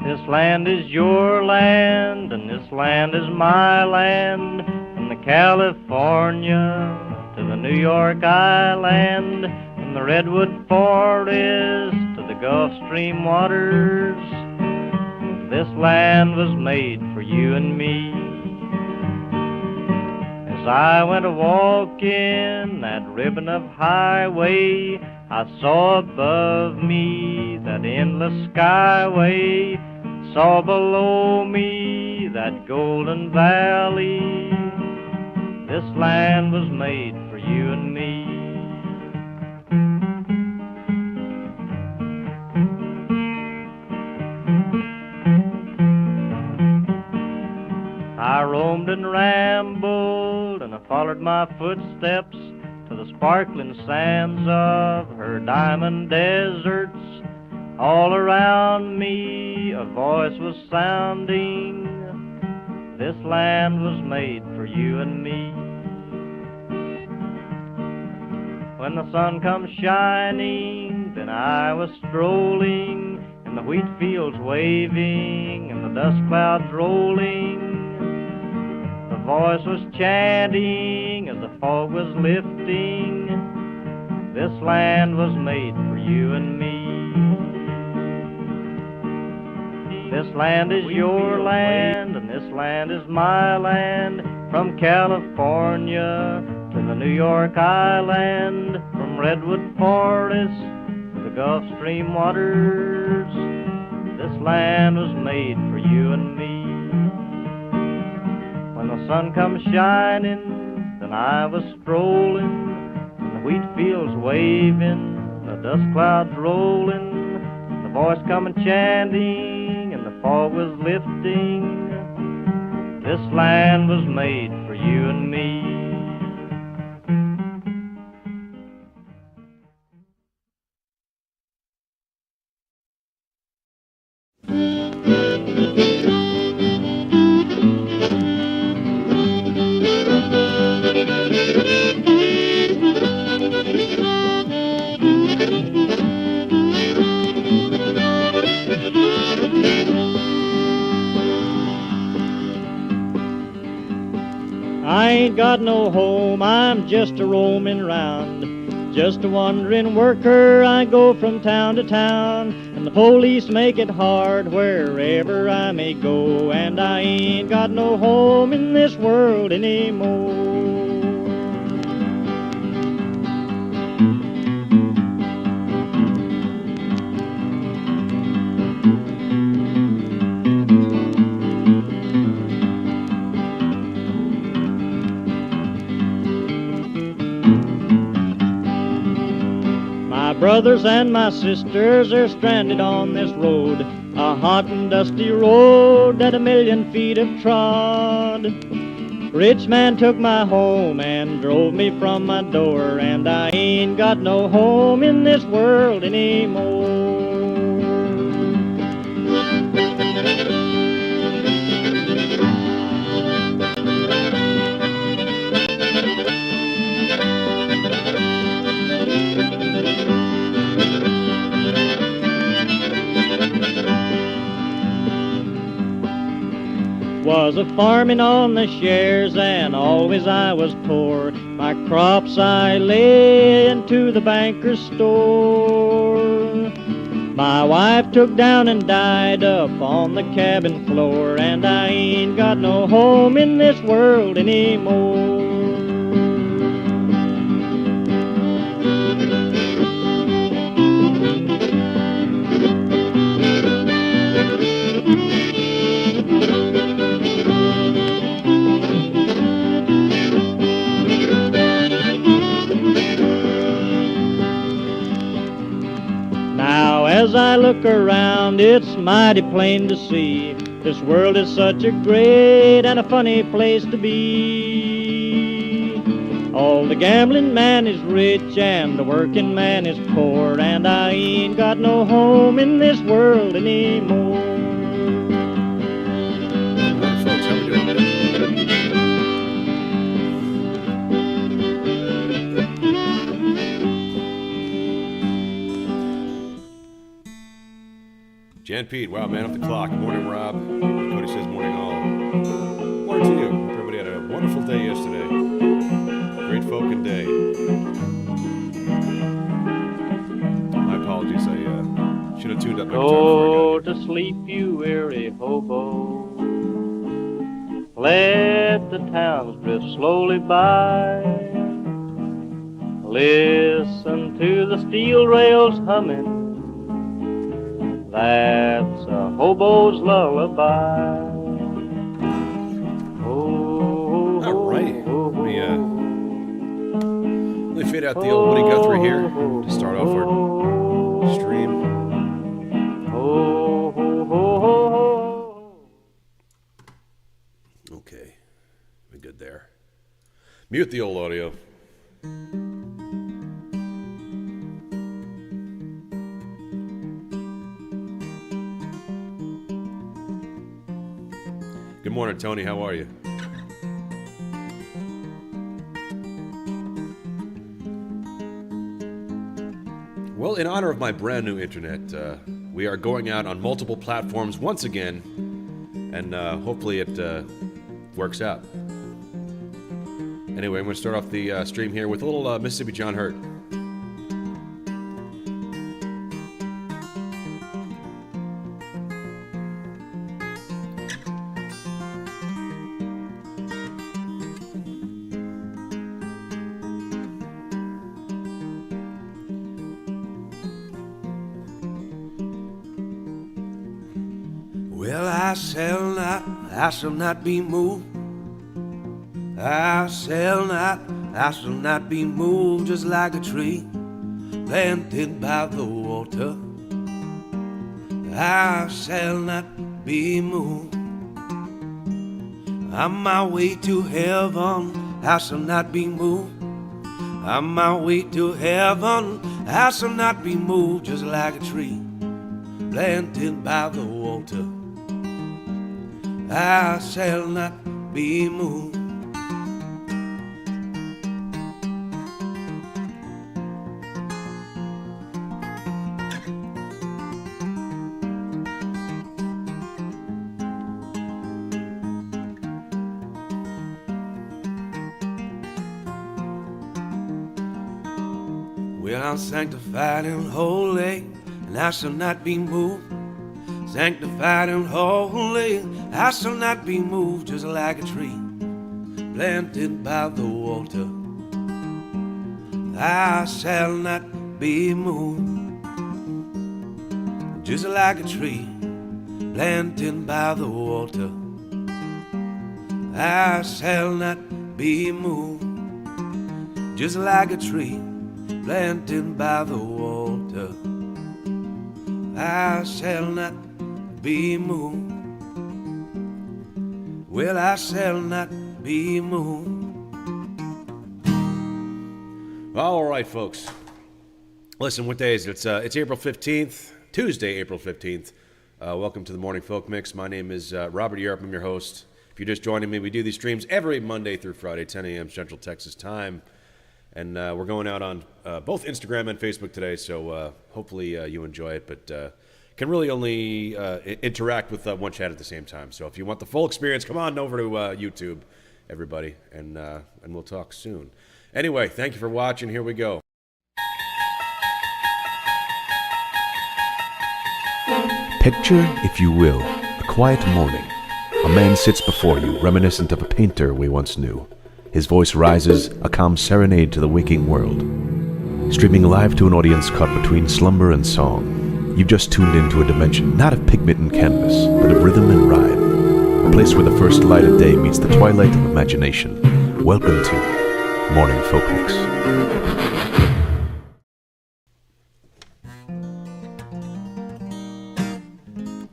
This land is your land, and this land is my land, from the California to the New York Island, from the Redwood Forest to the Gulf Stream waters. This land was made for you and me. As I went a-walking that ribbon of highway, I saw above me that endless skyway, saw below me that golden valley. This land was made for you and me. I roamed and rambled, and I followed my footsteps to the sparkling sands of her diamond deserts. All around me a voice was sounding, this land was made for you and me. When the sun comes shining, then I was strolling, and the wheat fields waving, and the dust clouds rolling. The voice was chanting as the fog was lifting, this land was made for you and me. This land is your land, and this land is my land, from California to the New York Island, from Redwood Forest to the Gulf Stream waters. This land was made for you and me. When the sun comes shining, then I was strolling, and the wheat fields waving, the dust clouds rolling, the voice coming chanting, and the fog was lifting. This land was made for you and me. I ain't got no home, I'm just a roaming round, just a wandering worker. I go from town to town, and the police make it hard wherever I may go, and I ain't got no home in this world anymore. My brothers and my sisters are stranded on this road, a hot and dusty road that 1,000,000 feet have trod. Rich man took my home and drove me from my door, and I ain't got no home in this world anymore. Was a farming on the shares, and always I was poor. My crops I lay into the banker's store. My wife took down and died up on the cabin floor, and I ain't got no home in this world anymore. As I look around, it's mighty plain to see this world is such a great and a funny place to be. All the gambling man is rich and the working man is poor, and I ain't got no home in this world anymore. Folks, how we doing? Man Pete, wow, man off the clock. Morning, Rob. Cody says morning all. Morning to you. Everybody had a wonderful day yesterday. Great folk day. My apologies, I should have tuned up my guitar before I got Go to sleep, you weary hobo. Let the towns drift slowly by. Listen to the steel rails humming. That's a hobo's lullaby. Oh, All right. Let me fade out the old Woody Guthrie here to start off our stream. Okay. We're good there. Mute the old audio. Good morning, Tony. How are you? Well, in honor of my brand new internet, we are going out on multiple platforms once again, and hopefully it works out. Anyway, I'm going to start off the stream here with a little Mississippi John Hurt. Well, I shall not be moved. I shall not be moved, just like a tree planted by the water. I shall not be moved. On my way to heaven, I shall not be moved. On my way to heaven, I shall not be moved, just like a tree planted by the water. I shall not be moved. Well, I'm sanctified and holy, and I shall not be moved. Sanctified and holy, I shall not be moved, just like a tree planted by the water. I shall not be moved, just like a tree planted by the water. I shall not be moved, just like a tree planted by the water. I shall not be moved. Well, I shall not be moved. All right, folks. Listen, what day is it? It's April 15th, Tuesday, April 15th. Welcome to the Morning Folk Mix. My name is Robert Europe. I'm your host. If you're just joining me, we do these streams every Monday through Friday, 10 a.m. Central Texas time. And we're going out on both Instagram and Facebook today, so hopefully you enjoy it. But can really only interact with one chat at the same time. So if you want the full experience, come on over to YouTube, everybody, and we'll talk soon. Anyway, thank you for watching. Here we go. Picture, if you will, a quiet morning. A man sits before you, reminiscent of a painter we once knew. His voice rises, a calm serenade to the waking world. Streaming live to an audience caught between slumber and song. You've just tuned into a dimension, not of pigment and canvas, but of rhythm and rhyme. A place where the first light of day meets the twilight of imagination. Welcome to Morning Folk Mix.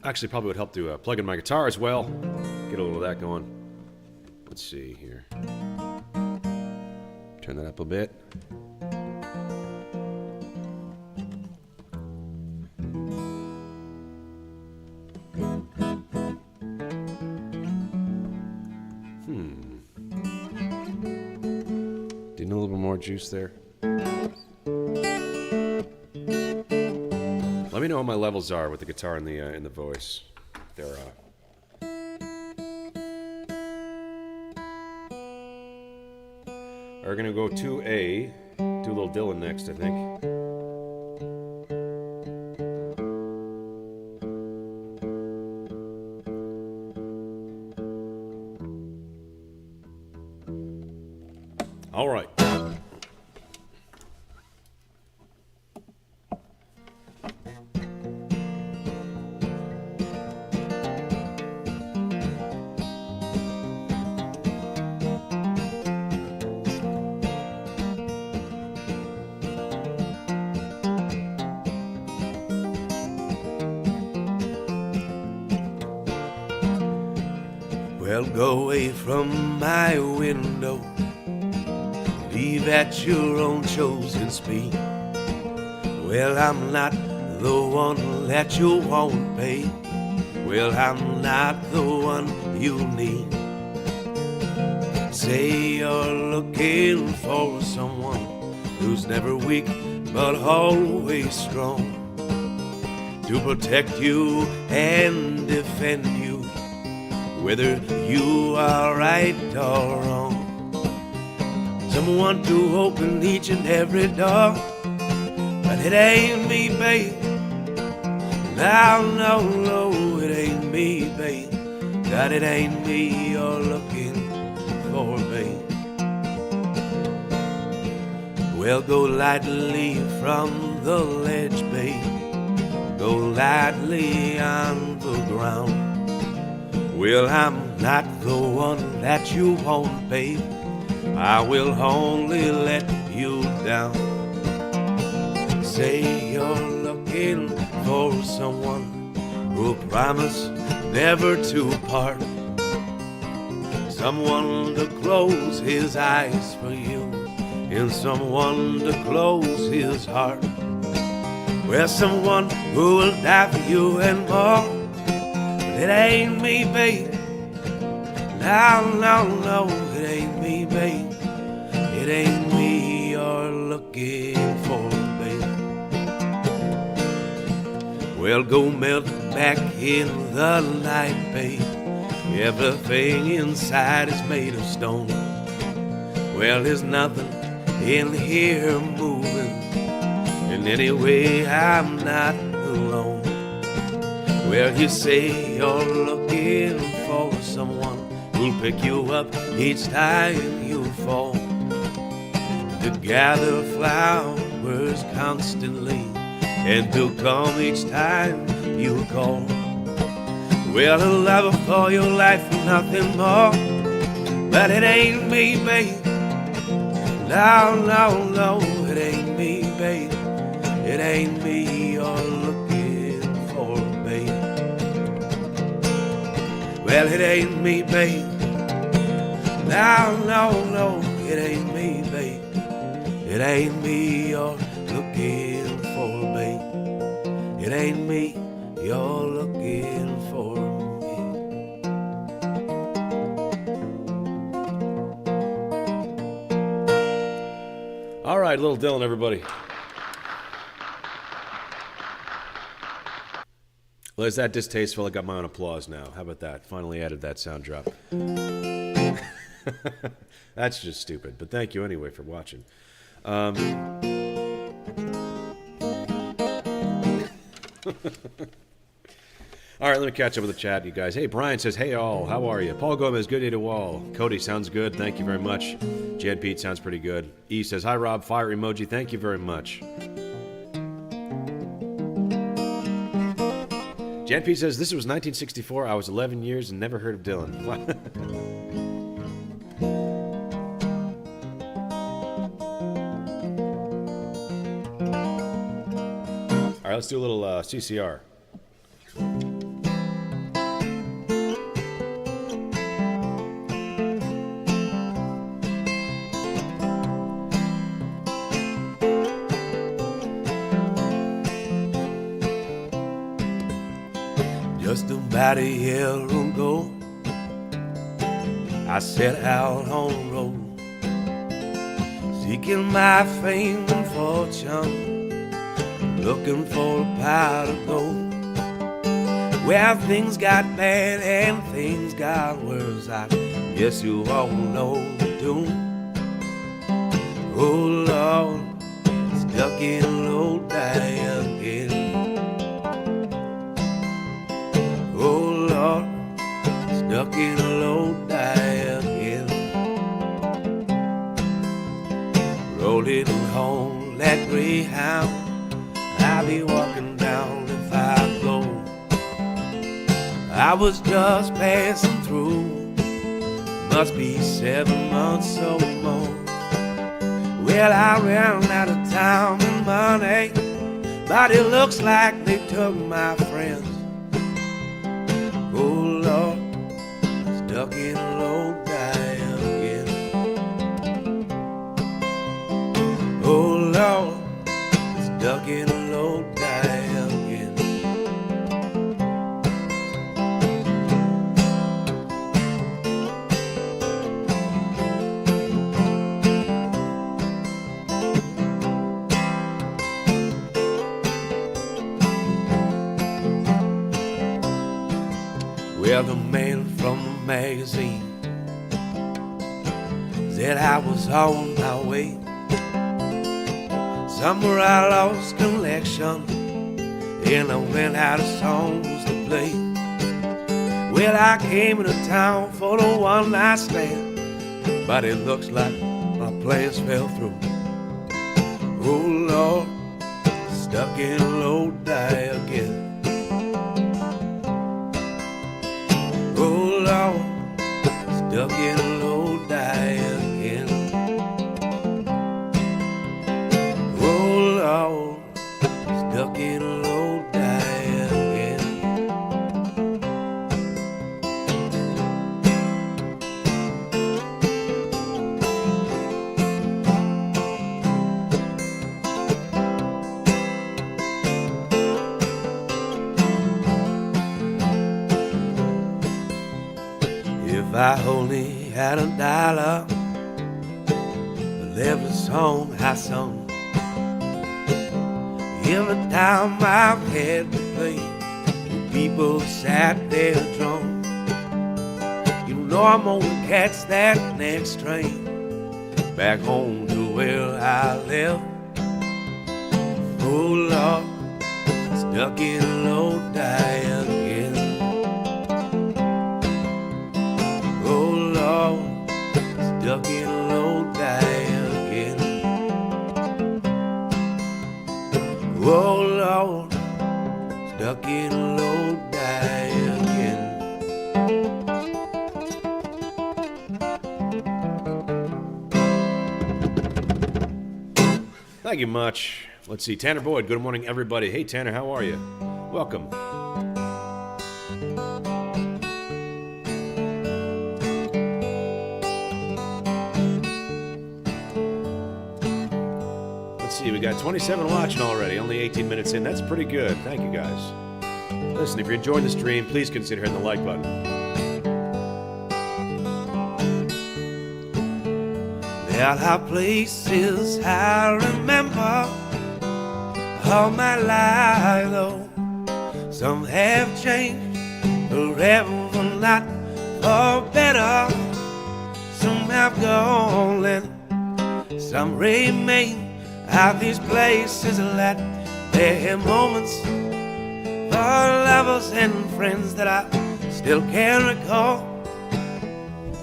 Actually, probably would help to plug in my guitar as well. Get a little of that going. Let's see here. Turn that up a bit. Do you need a little bit more juice there? Let me me know how my levels are with the guitar and the voice. They're we're gonna go to A, do a little Dylan next, I think. All right. Well, go away from my window, leave at your own chosen speed. Well, I'm not the one that you won't pay. Well, I'm not the one you need. Say you're looking for someone who's never weak but always strong, to protect you and defend you, whether you are right or wrong. Someone to open each and every door, but it ain't me, babe. No, it ain't me, babe. God, it ain't me you're looking for, babe. Well, go lightly from the ledge, babe. Go lightly on the ground. Well, I'm not the one that you want, babe. I will only let you down. Say you're looking for someone who'll promise never to part, someone to close his eyes for you, and someone to close his heart. Well, someone who will die for you and more. It ain't me, babe. No, it ain't me, babe. It ain't me you're looking for, babe. Well, go melt back in the night, babe. Everything inside is made of stone. Well, there's nothing in here moving, and anyway, I'm not alone. Well, you say you're looking for someone who'll pick you up each time you fall, to gather flowers constantly, and to come each time you call. Well, a lover for your life and nothing more, but it ain't me, babe. No, it ain't me, babe. It ain't me you're looking for, babe. Well, it ain't me, babe. No, it ain't me, babe. It ain't me you're looking for, babe. It ain't me you're looking for, babe. All right, little Dylan, everybody. Well, is that distasteful? I got my own applause now. How about that? Finally added that sound drop. That's just stupid, but thank you anyway for watching. All right, let me catch up with the chat, you guys. Hey, Brian says, hey all, how are you? Paul Gomez, good day to all. Cody, sounds good, thank you very much. Jan Pete, sounds pretty good. E says, hi Rob, fire emoji, thank you very much. Jan Pete says, this was 1964, I was 11 years and never heard of Dylan. All right, let's do a little CCR. Just about a year ago, I set out on the road, seeking my fame and fortune, looking for a pot of gold. Well, things got bad and things got worse. I guess you all know the doom. Oh Lord, stuck in a low die again. Oh Lord, stuck in a low die again. Rolling home that Greyhound, I'll be walking down if I go. I was just passing through, must be 7 months or more. Well, I ran out of time and money, but it looks like they took my friends. Oh Lord, stuck in a low die again. Oh Lord, stuck in a low die again. Well, the man from the magazine said I was on my way. Somewhere I lost connection and I went out of songs to play. Well, I came into town for the one night stand, but it looks like my plans fell through. Oh Lord, stuck in a low die again. Oh Lord, stuck in a low die again. Oh Lord, stuck in a low die again. If I only had $1 for every song I sung, every time I've had to play, people sat there drunk. You know I'm gonna catch that next train back home to where I live. Oh Lord, stuck in a low die again. Oh Lord, stuck in a low die again. Oh Lord, stuck in a low die again. Thank you much. Let's see, Tanner Boyd. Good morning, everybody. Hey, Tanner, how are you? Welcome. Let's see, we got 27 watching already, only 18 minutes in. That's pretty good. Thank you, guys. Listen, if you're enjoying the stream, please consider hitting the like button. There are places I remember all my life, though some have changed forever, not for better. Some have gone and some remain. At these places that there are moments for lovers and friends that I still can recall.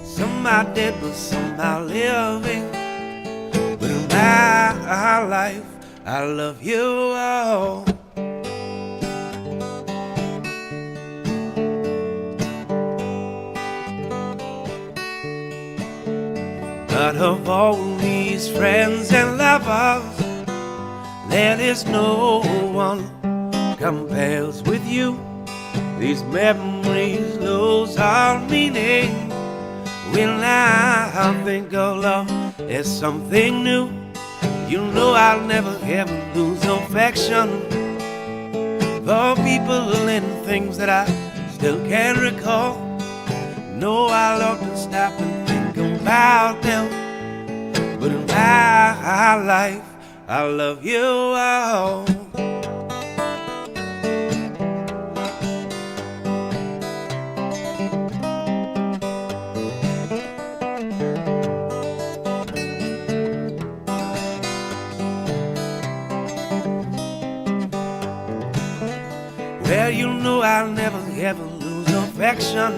Some are dead, but some are living. But in my life, I love you all. But of all these friends and lovers, there is no one compares with you. These memories lose all meaning when I think of love as something new. You know I'll never ever lose affection for people and things that I still can recall. No, I'll often stop and think about them, but in my life I love you all. Well, you know I'll never ever lose affection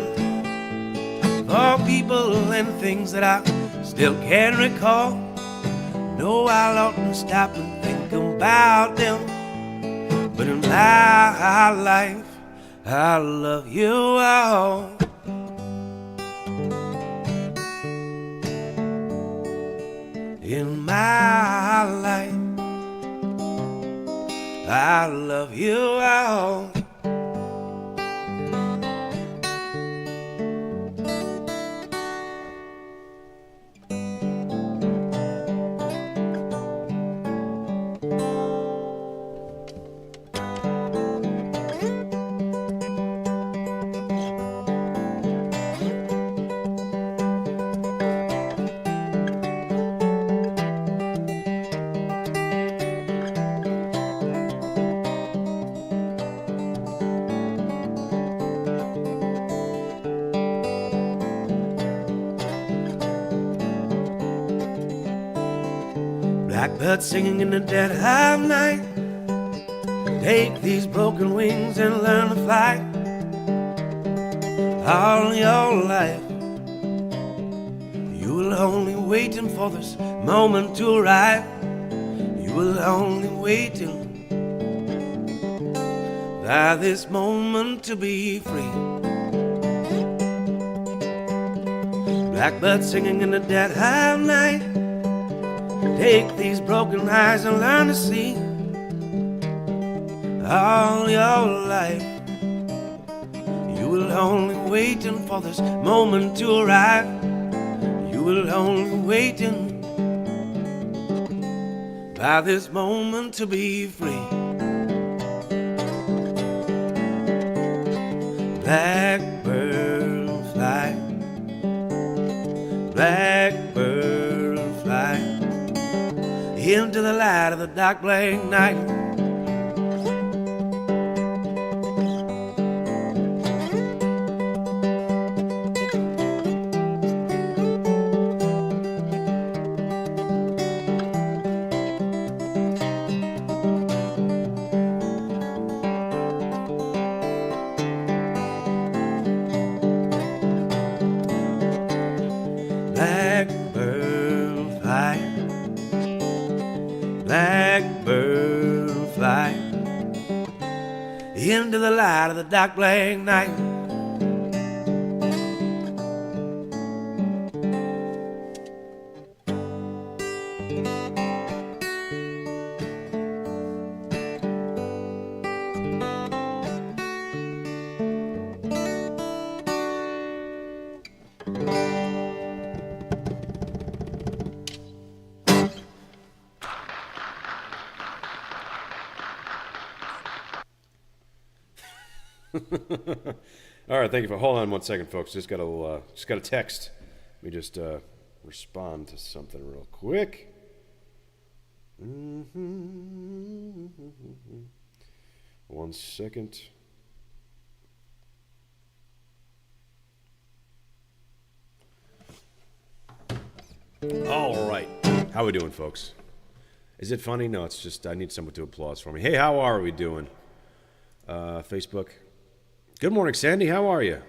for people and things that I still can recall. No, I'll often stop and think about them, but in my life I love you all. In my life I love you all. Blackbird singing in the dead of night. Take these broken wings and learn to fly. All your life you will only waiting for this moment to arrive. You will only waiting for this moment to be free. Blackbird singing in the dead of night. Take these broken eyes and learn to see. All your life you will only waiting for this moment to arrive. You will only waiting for this moment to be free. Blackbird fly, blackbird fly into the light of the dark black night. Blackbird fly, blackbird fly into the light of the dark black night. All right, thank you for. Hold on one second, folks. Just got a text. Let me just respond to something real quick. One second. All right, how we doing, folks? Is it funny? No, it's just I need someone to applause for me. Hey, how are we doing? Facebook. Good morning, Sandy. How are you? A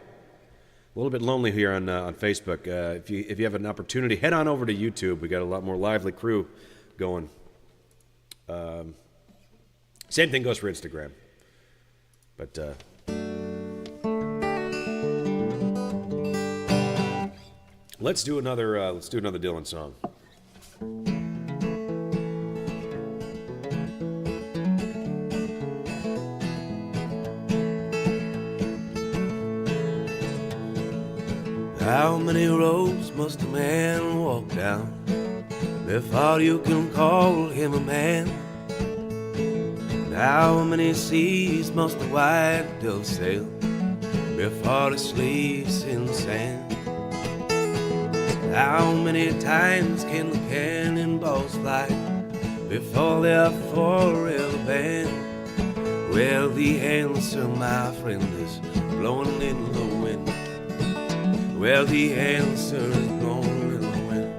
little bit lonely here on Facebook. If you have an opportunity, head on over to YouTube. We got a lot more lively crew going. Same thing goes for Instagram. But let's do another Dylan song. How many roads must a man walk down before you can call him a man? And how many seas must a white dove sail before it sleeps in the sand? How many times can the cannonballs fly before they're forever banned? Well, the answer, my friend, is blowing in the wind. Well, the answer is blowing in the wind.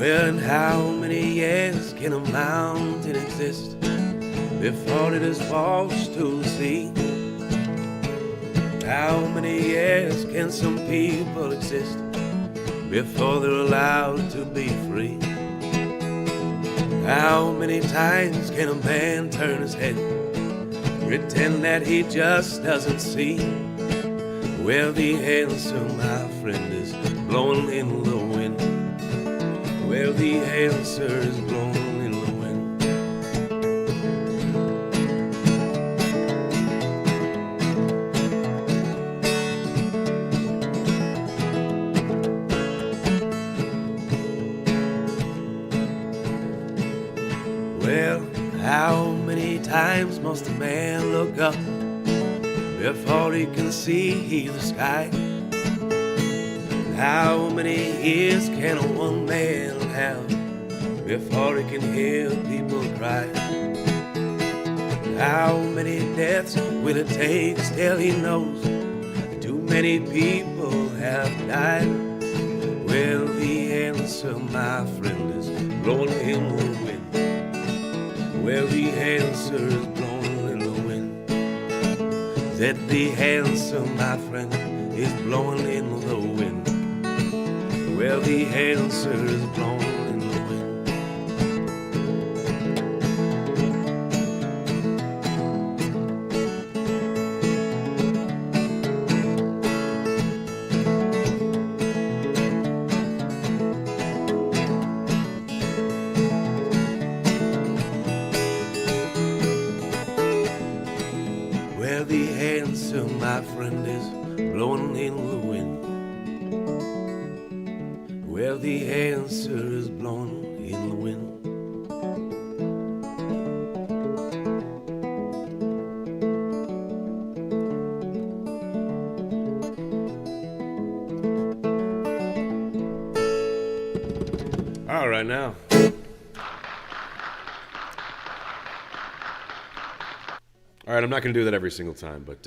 Well, and how many years can a mountain exist before it is washed to the sea? How many years can some people exist before they're allowed to be free? How many times can a man turn his head, pretend that he just doesn't see? Well, the answer, my friend, is blowing in the wind. Well, the answer is blowing in the wind. Well, how many times must a man look up before he can see the sky? How many years can a one man have before he can hear people cry? How many deaths will it take till he knows too many people have died? Well, the answer, my friend, is blowing in the wind. Well, the answer is blowing in the wind. That the answer, my friend, is blowing in the wind. Well, the answer is blowing in the wind. Well, the answer, my friend, is blowing in the wind. Well, the answer is blowing in the wind. All right, now. All right, I'm not going to do that every single time, but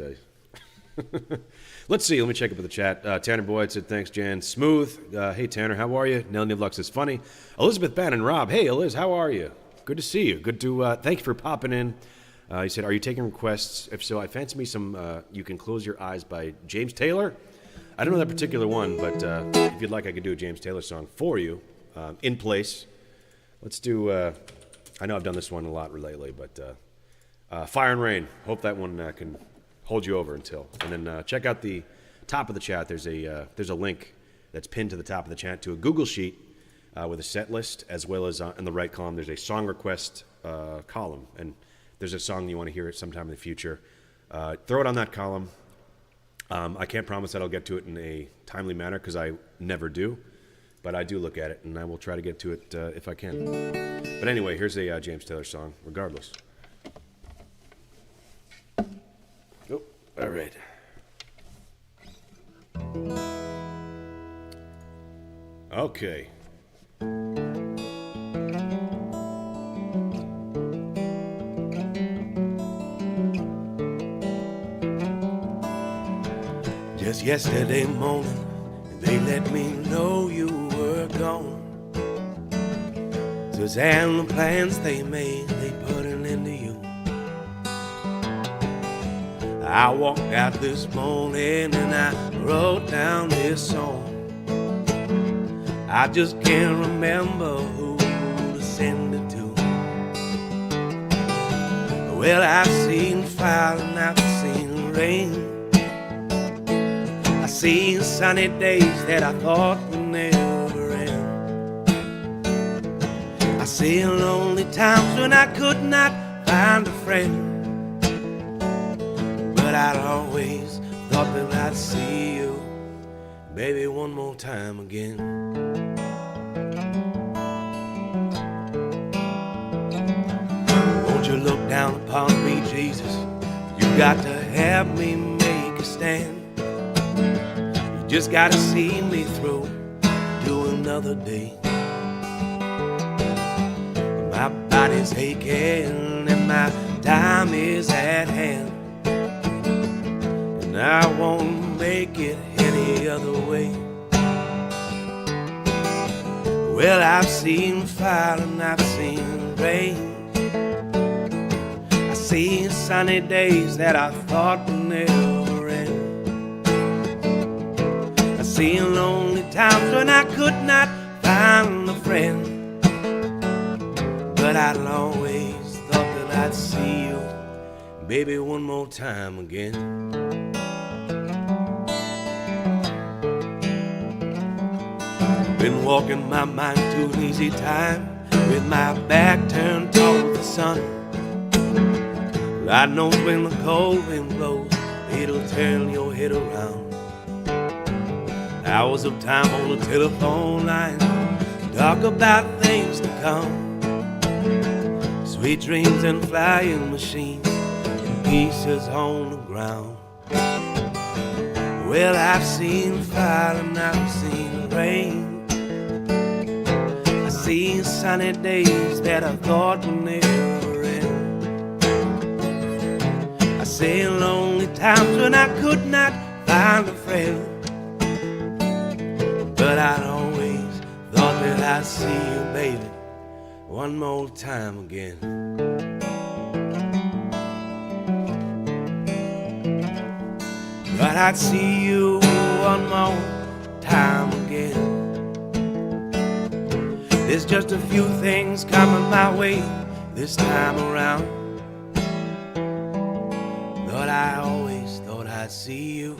let's see. Let me check up with the chat. Tanner Boyd said, thanks, Jan. Smooth. Hey, Tanner, how are you? Nelly Nivlux is funny. Elizabeth Bannon, Rob. Hey, Eliz, how are you? Good to see you. Good to, thank you for popping in. He said, are you taking requests? If so, I fancy me some You Can Close Your Eyes by James Taylor. I don't know that particular one, but if you'd like, I could do a James Taylor song for you in place. Let's do, I know I've done this one a lot lately, but Fire and Rain. Hope that one can hold you over until. And then check out the top of the chat. There's a link that's pinned to the top of the chat to a Google Sheet with a set list, as well as in the right column, there's a song request column. And there's a song you want to hear at sometime in the future. Throw it on that column. I can't promise that I'll get to it in a timely manner because I never do. But I do look at it, and I will try to get to it if I can. But anyway, here's a James Taylor song, regardless. Oh, all right. Okay. Just yesterday morning, they let me know you were gone. Suzanne, the plans they made, they put an end to you. I walked out this morning and I wrote down this song. I just can't remember who to send it to. Well, I've seen fire and I've seen rain. I've seen sunny days that I thought would never end. I've seen lonely times when I could not find a friend. But I'd always thought that I'd see you, baby, one more time again. Won't you look down upon me, Jesus? You got to have me make a stand. You just got to see me through to another day. My body's aching and my time is at hand. I won't make it any other way. Well, I've seen fire and I've seen rain. I've seen sunny days that I thought would never end. I've seen lonely times when I could not find a friend. But I'd always thought that I'd see you, baby, one more time again. Been walking my mind to an easy time with my back turned toward the sun. God knows when the cold wind blows, it'll turn your head around. Hours of time on the telephone line, talk about things to come. Sweet dreams and flying machines, and pieces on the ground. Well, I've seen fire and I've seen rain. I've seen sunny days that I thought would never end. I've seen lonely times when I could not find a friend. But I'd always thought that I'd see you, baby, one more time again. But I'd see you one more time again. There's just a few things coming my way this time around. But I always thought I'd see you,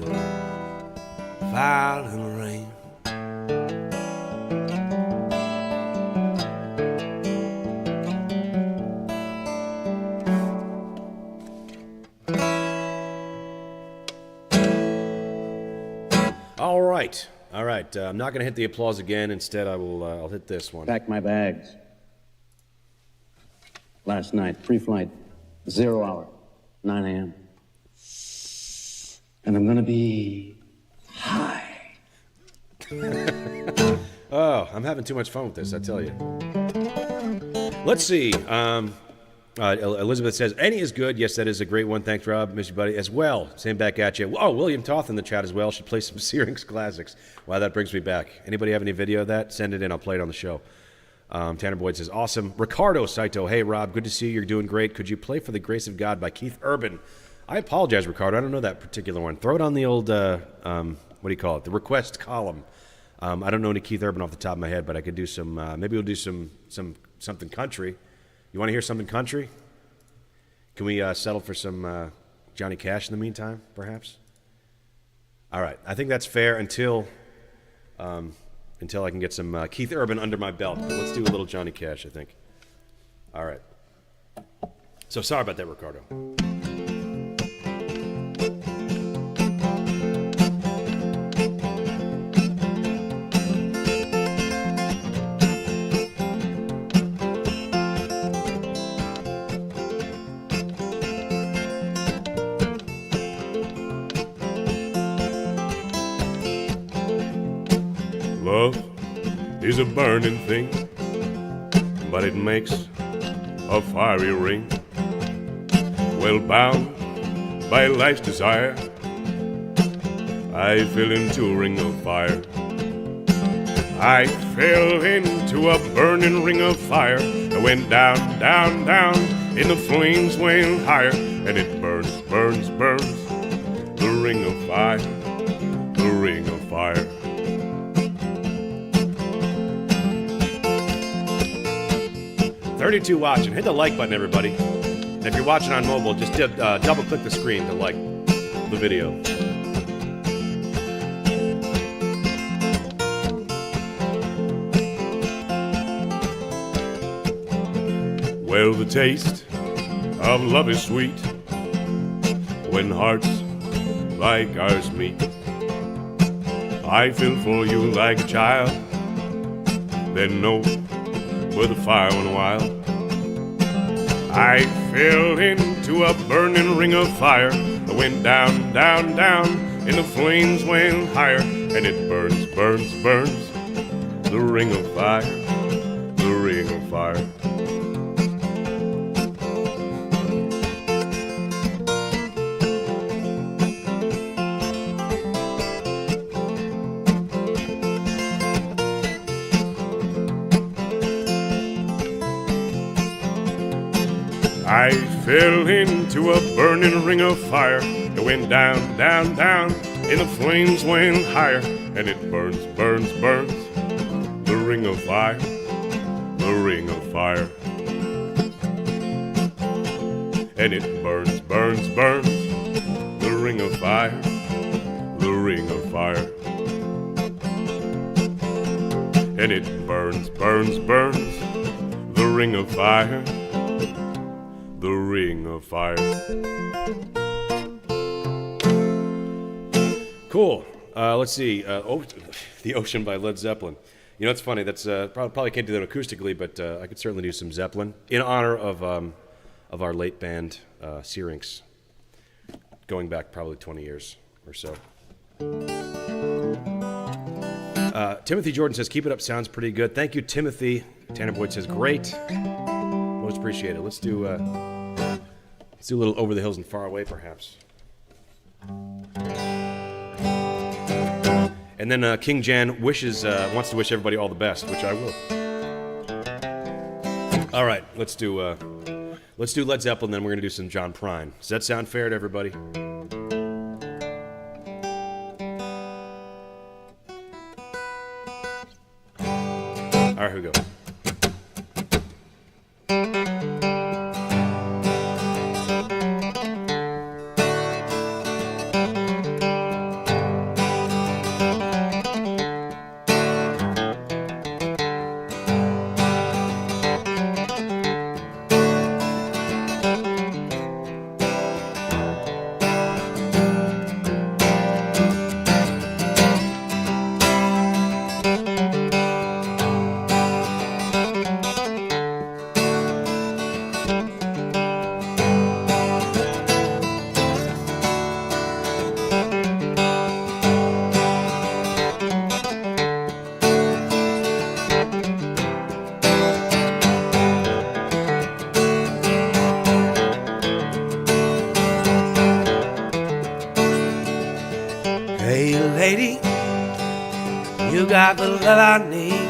fire in the rain. All right. I'm not going to hit the applause again. Instead, I'll hit this one. Packed my bags. Last night, pre-flight, 0 hour, 9 a.m. And I'm gonna be high. Oh, I'm having too much fun with this, I tell you. Let's see. Elizabeth says, any is good. Yes, that is a great one. Thanks, Rob. Miss you, buddy. As well. Same back at you. Oh, William Toth in the chat as well. Should play some Syrinx classics. Wow, that brings me back. Anybody have any video of that? Send it in. I'll play it on the show. Tanner Boyd says, awesome. Ricardo Saito, hey, Rob, good to see you. You're doing great. Could you play For the Grace of God by Keith Urban? I apologize, Ricardo. I don't know that particular one. Throw it on the old, what do you call it? The request column. I don't know any Keith Urban off the top of my head, but I could do some, maybe we'll do something country. You want to hear something country? Can we settle for some Johnny Cash in the meantime, perhaps? All right. I think that's fair until I can get some Keith Urban under my belt. But let's do a little Johnny Cash, I think. All right. So sorry about that, Ricardo. Love is a burning thing, but it makes a fiery ring. Well bound by life's desire, I fell into a ring of fire. I fell into a burning ring of fire. I went down, down, down, and the flames went higher. And it burns, burns, burns, the ring of fire, the ring of fire. 32 watching. Hit the like button, everybody. And if you're watching on mobile, just double-click the screen to like the video. Well, the taste of love is sweet when hearts like ours meet. I feel for you like a child, then know where the fire went wild. I fell into a burning ring of fire. I went down, down, down, and the flames went higher. And it burns, burns, burns, the ring of fire, the ring of fire. I fell into a burning ring of fire. It went down, down, down, and the flames went higher. And it burns, burns, burns, the ring of fire, the ring of fire. And it burns, burns, burns, the ring of fire, the ring of fire. And it burns, burns, burns, the ring of fire, the ring of fire. Cool. Let's see. The Ocean by Led Zeppelin. You know, it's funny. That's probably can't do that acoustically, but I could certainly do some Zeppelin in honor of our late band, Syrinx, going back probably 20 years or so. Timothy Jordan says, keep it up, sounds pretty good. Thank you, Timothy. Tanner Boyd says, great. Most appreciated. Let's do a little Over the Hills and Far Away, perhaps. And then King Jan wants to wish everybody all the best, which I will. All right, let's do Led Zeppelin, then we're going to do some John Prine. Does that sound fair to everybody? All right, here we go. Hey lady, you got the love I need.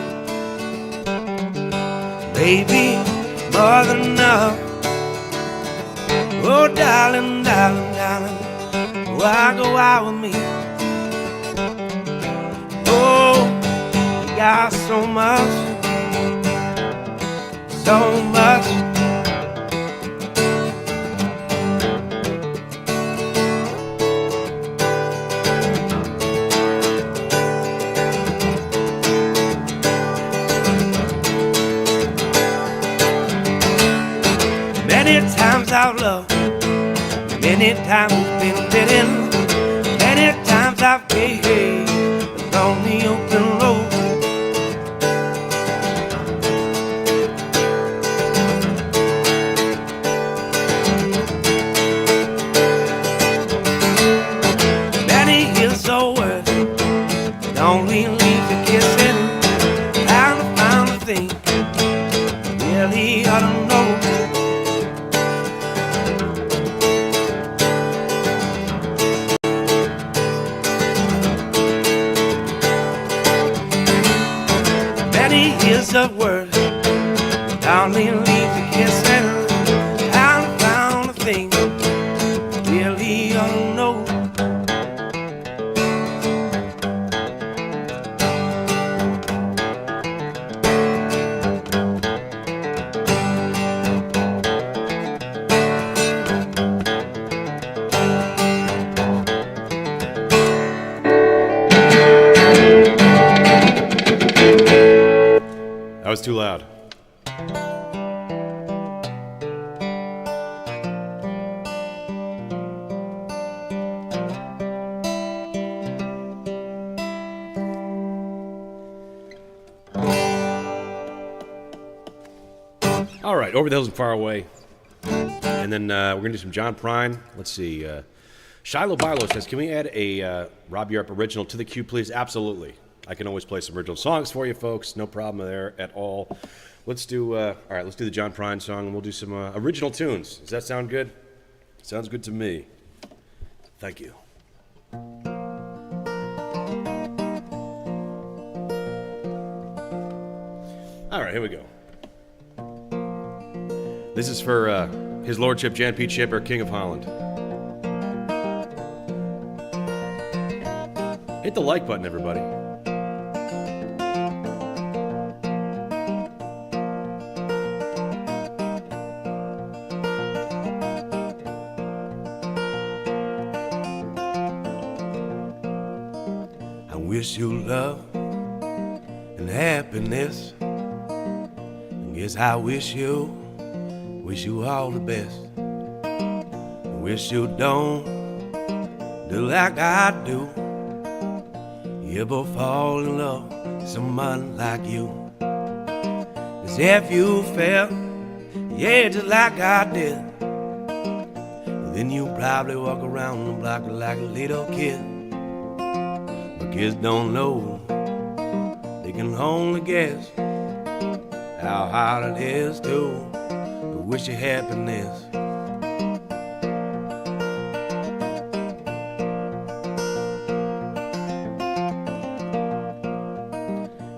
Baby, more than enough. Oh darling, darling, darling, why go out with me? Oh, you got so much, so much. Many times I've loved, many times been bitten, many times I've behaved on the open road. Many years of words don't really leave the kissing. How to find a thing really ought to know. Years of words, only leave the kissing. I found a thing, really ought to know. That was too loud. All right, Over the Hills and Far Away. And then we're going to do some John Prine. Let's see. Shiloh Barlow says, can we add a Rob Yarp original to the queue, please? Absolutely. I can always play some original songs for you folks. No problem there at all. Let's do, all right, let's do the John Prine song, and we'll do some original tunes. Does that sound good? Sounds good to me. Thank you. All right, here we go. This is for His Lordship Jan Pete Shipper, King of Holland. Hit the like button, everybody. I wish you love and happiness. And guess I wish you all the best. I wish you don't do like I do. You ever fall in love with someone like you? 'Cause if you felt, yeah, just like I did, then you probably walk around the block like a little kid. But kids don't know, they can only guess how hard it is to wish you happiness.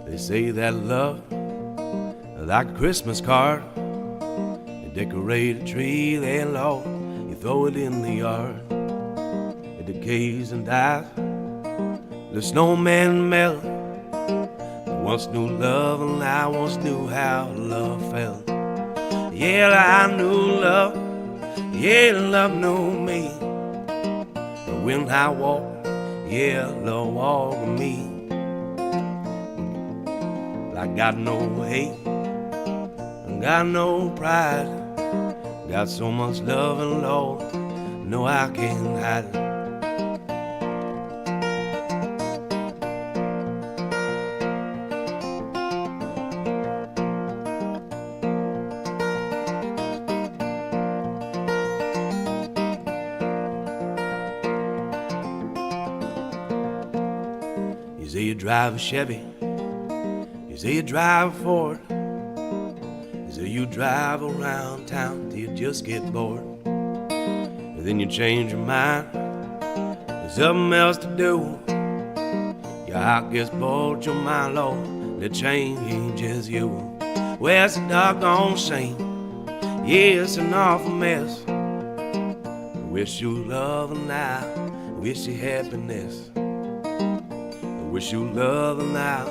They say that love is like a Christmas card. You decorate a tree, then Lord, you throw it in the yard. It decays and dies, the snowman melts. I once knew love and I once knew how love felt. Yeah, I knew love, yeah, love knew me. But when I walk, yeah, love walk with me. I got no hate, got no pride, got so much love and Lord, no I can't hide it. You say you drive a Chevy, you say you drive a Ford, you say you drive around town till you just get bored. And then you change your mind, there's something else to do. Your heart gets bored, your mind low, it changes you. Well, it's a doggone shame, yeah, it's an awful mess. I wish you love and I wish you happiness. I wish you love and I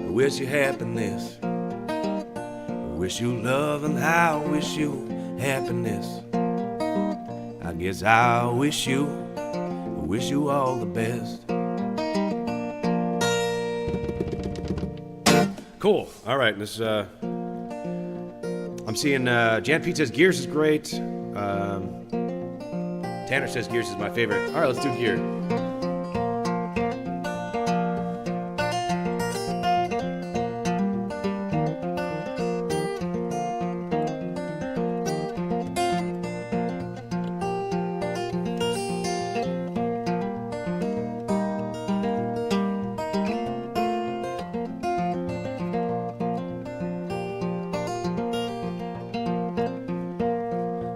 wish you happiness. I wish you love and I wish you happiness. I guess I wish you all the best. Cool. All right. This I'm seeing Jan Pete says Gears is great. Tanner says Gears is my favorite. All right, let's do Gear.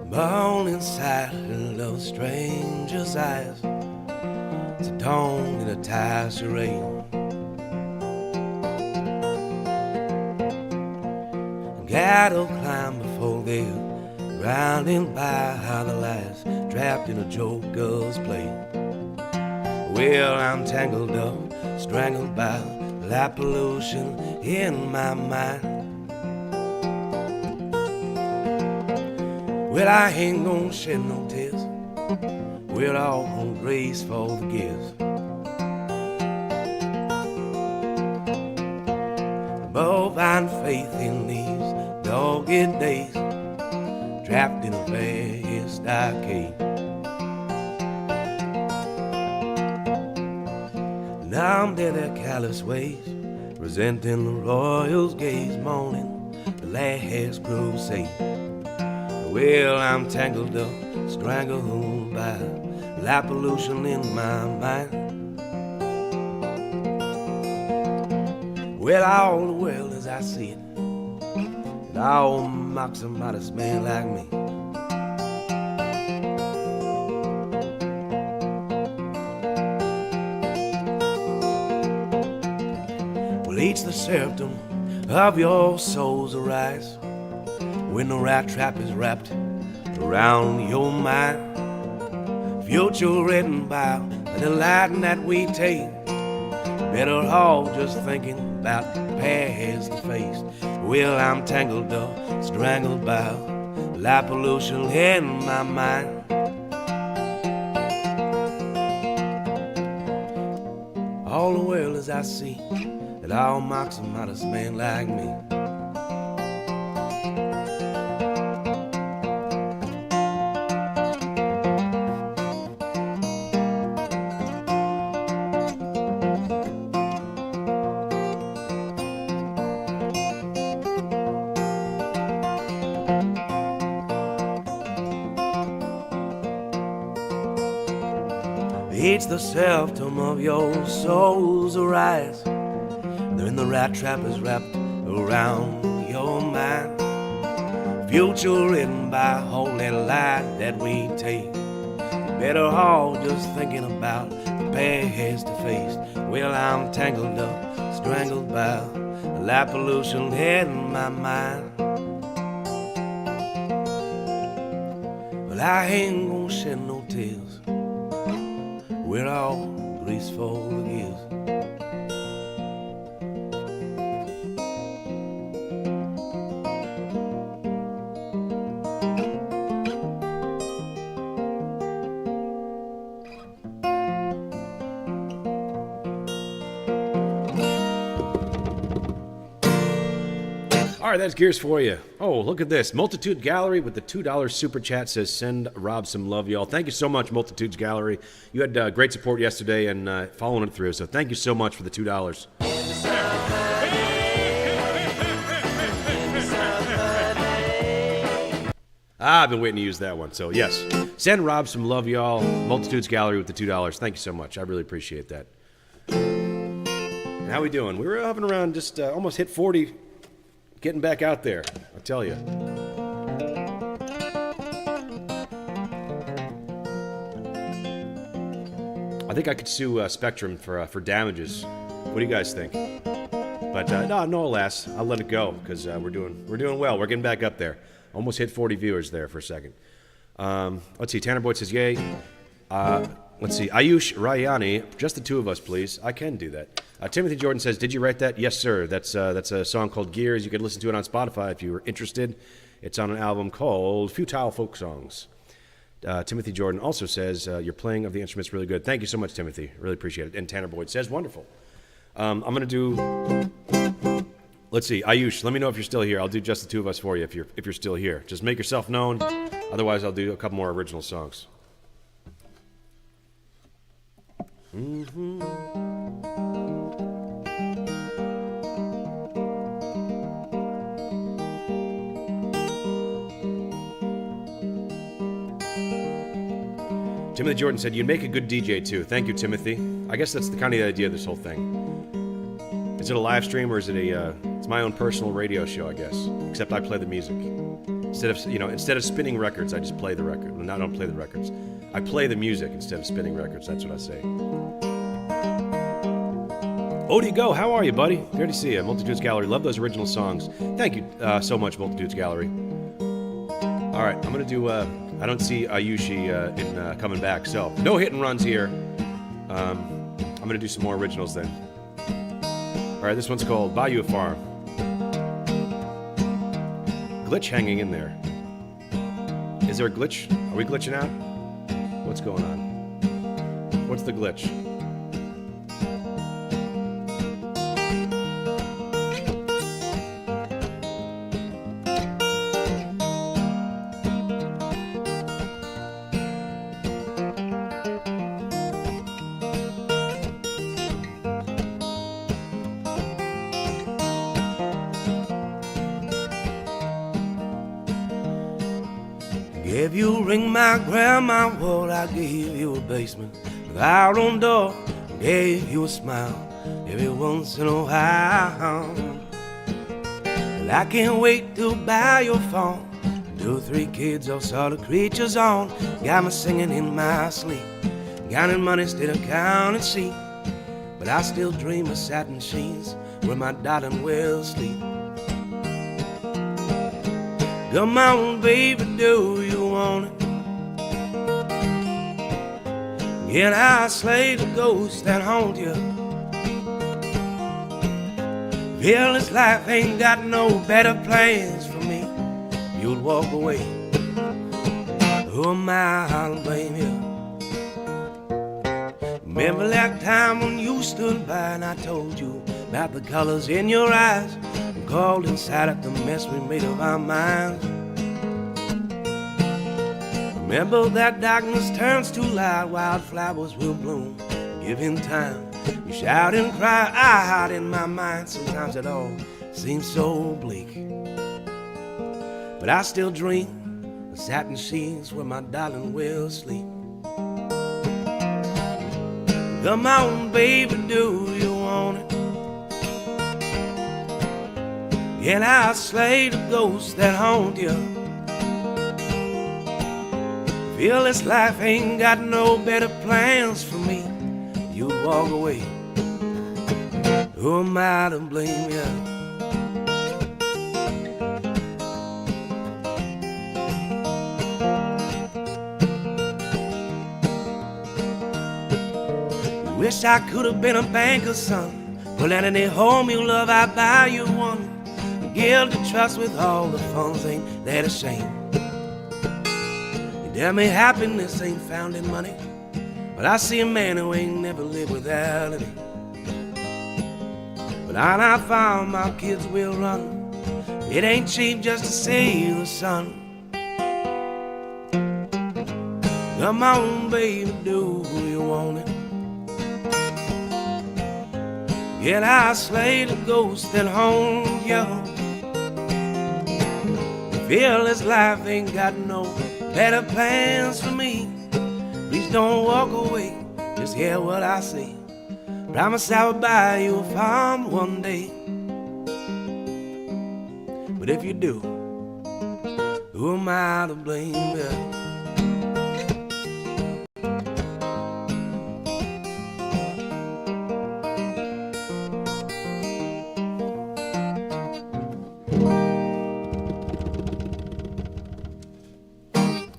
Born inside a little stranger's eyes, it's a dawn in a tie charade. Gotta climb before they're grinding by how the lies trapped in a joker's play. Well, I'm tangled up, strangled by light pollution in my mind. Well, I ain't gonna shed no tears. We're all on grace for the gifts. But find faith in these dogged days, trapped in a vast arcade. Now I'm dead at callous ways, resenting the royals' gaze, mourning the last crusade. Well, I'm tangled up, strangled by light pollution in my mind. Well, all the world as I see it, it all mocks a modest man like me. Well, each the serfdom of your souls arise. When the rat trap is wrapped around your mind. Future written by the light that we take. Better off just thinking about the past to face. Well, I'm tangled up, strangled by light pollution in my mind. All the world as I see, that all mocks a modest man like me. It's the self-tone of your soul's arise. They're in the rat trap is wrapped around your mind. Future written by holy light that we take. Better all just thinking about the past to face. Well, I'm tangled up, strangled by light pollution in my mind. Well, I ain't gonna shed no tears. We're all graceful years. All right, that's Gears for you. Oh, look at this. Multitude Gallery with the $2 super chat says, send Rob some love, y'all. Thank you so much, Multitudes Gallery. You had great support yesterday and following it through, so thank you so much for the $2. I've been waiting to use that one, so yes. Send Rob some love, y'all. Multitudes Gallery with the $2. Thank you so much. I really appreciate that. And how we doing? We were hovering around, just almost hit 40. Getting back out there, I tell you. I think I could sue Spectrum for damages. What do you guys think? But no, alas, I'll let it go because we're doing well. We're getting back up there. Almost hit 40 viewers there for a second. Let's see. Tanner Boyd says yay. Let's see. Ayush Rayani, just the two of us, please. I can do that. Timothy Jordan says, did you write that? Yes, sir. That's a song called Gears. You can listen to it on Spotify if you were interested. It's on an album called Futile Folk Songs. Timothy Jordan also says, your playing of the instrument's really good. Thank you so much, Timothy. Really appreciate it. And Tanner Boyd says, wonderful. I'm going to do, let's see, Ayush, let me know if you're still here. I'll do just the two of us for you if you're still here. Just make yourself known. Otherwise, I'll do a couple more original songs. Timothy Jordan said, you'd make a good DJ too. Thank you, Timothy. I guess that's the kind of the idea of this whole thing. Is it a live stream or is it it's my own personal radio show, I guess. Except I play the music. Instead of spinning records, I just play the record. No, I don't play the records. I play the music instead of spinning records. That's what I say. Odie Go, how are you, buddy? Good to see you. Multitudes Gallery. Love those original songs. Thank you so much, Multitudes Gallery. All right, I'm going to do... I don't see Ayushi in coming back, so no hit and runs here. I'm going to do some more originals then. All right, this one's called Bayou Farm. Glitch hanging in there. Is there a glitch? Are we glitching out? What's going on? What's the glitch? If you ring my grandma, what I gave you a basement with our own door, gave you a smile every once in a while. And I can't wait to buy your phone. 2 or 3 kids, all sort of creatures on. Got me singing in my sleep, counting money instead of counting sheep. But I still dream of satin sheets where my darling will sleep. Come on, baby, do you want it? Can I slay the ghosts that haunt you? Feel this life ain't got no better plans for me. You'll walk away. Who am I to blame you? Remember that time when you stood by and I told you about the colors in your eyes and called inside at the mess we made of our minds? Remember that darkness turns to light, wildflowers will bloom, giving time. You shout and cry, I hide in my mind. Sometimes it all seems so bleak, but I still dream the satin sheets where my darling will sleep. Come on, baby, do you want it? Can I slay the ghosts that haunt you? Feel this life ain't got no better plans for me. You walk away. Who am I to blame you? Wish I could have been a banker's son. Well, at any home you love, I'd buy you one. Give the trust with all the funds, ain't that a shame? You tell me happiness ain't found in money, but I see a man who ain't never lived without any. But on our farm, my kids will run. It ain't cheap just to save the sun. Come on, baby, do you want it? Can I slay the ghost that haunt you? Feel this life ain't got no better plans for me. Please don't walk away, just hear what I say. Promise I will buy you a farm one day. But if you do, who am I to blame you?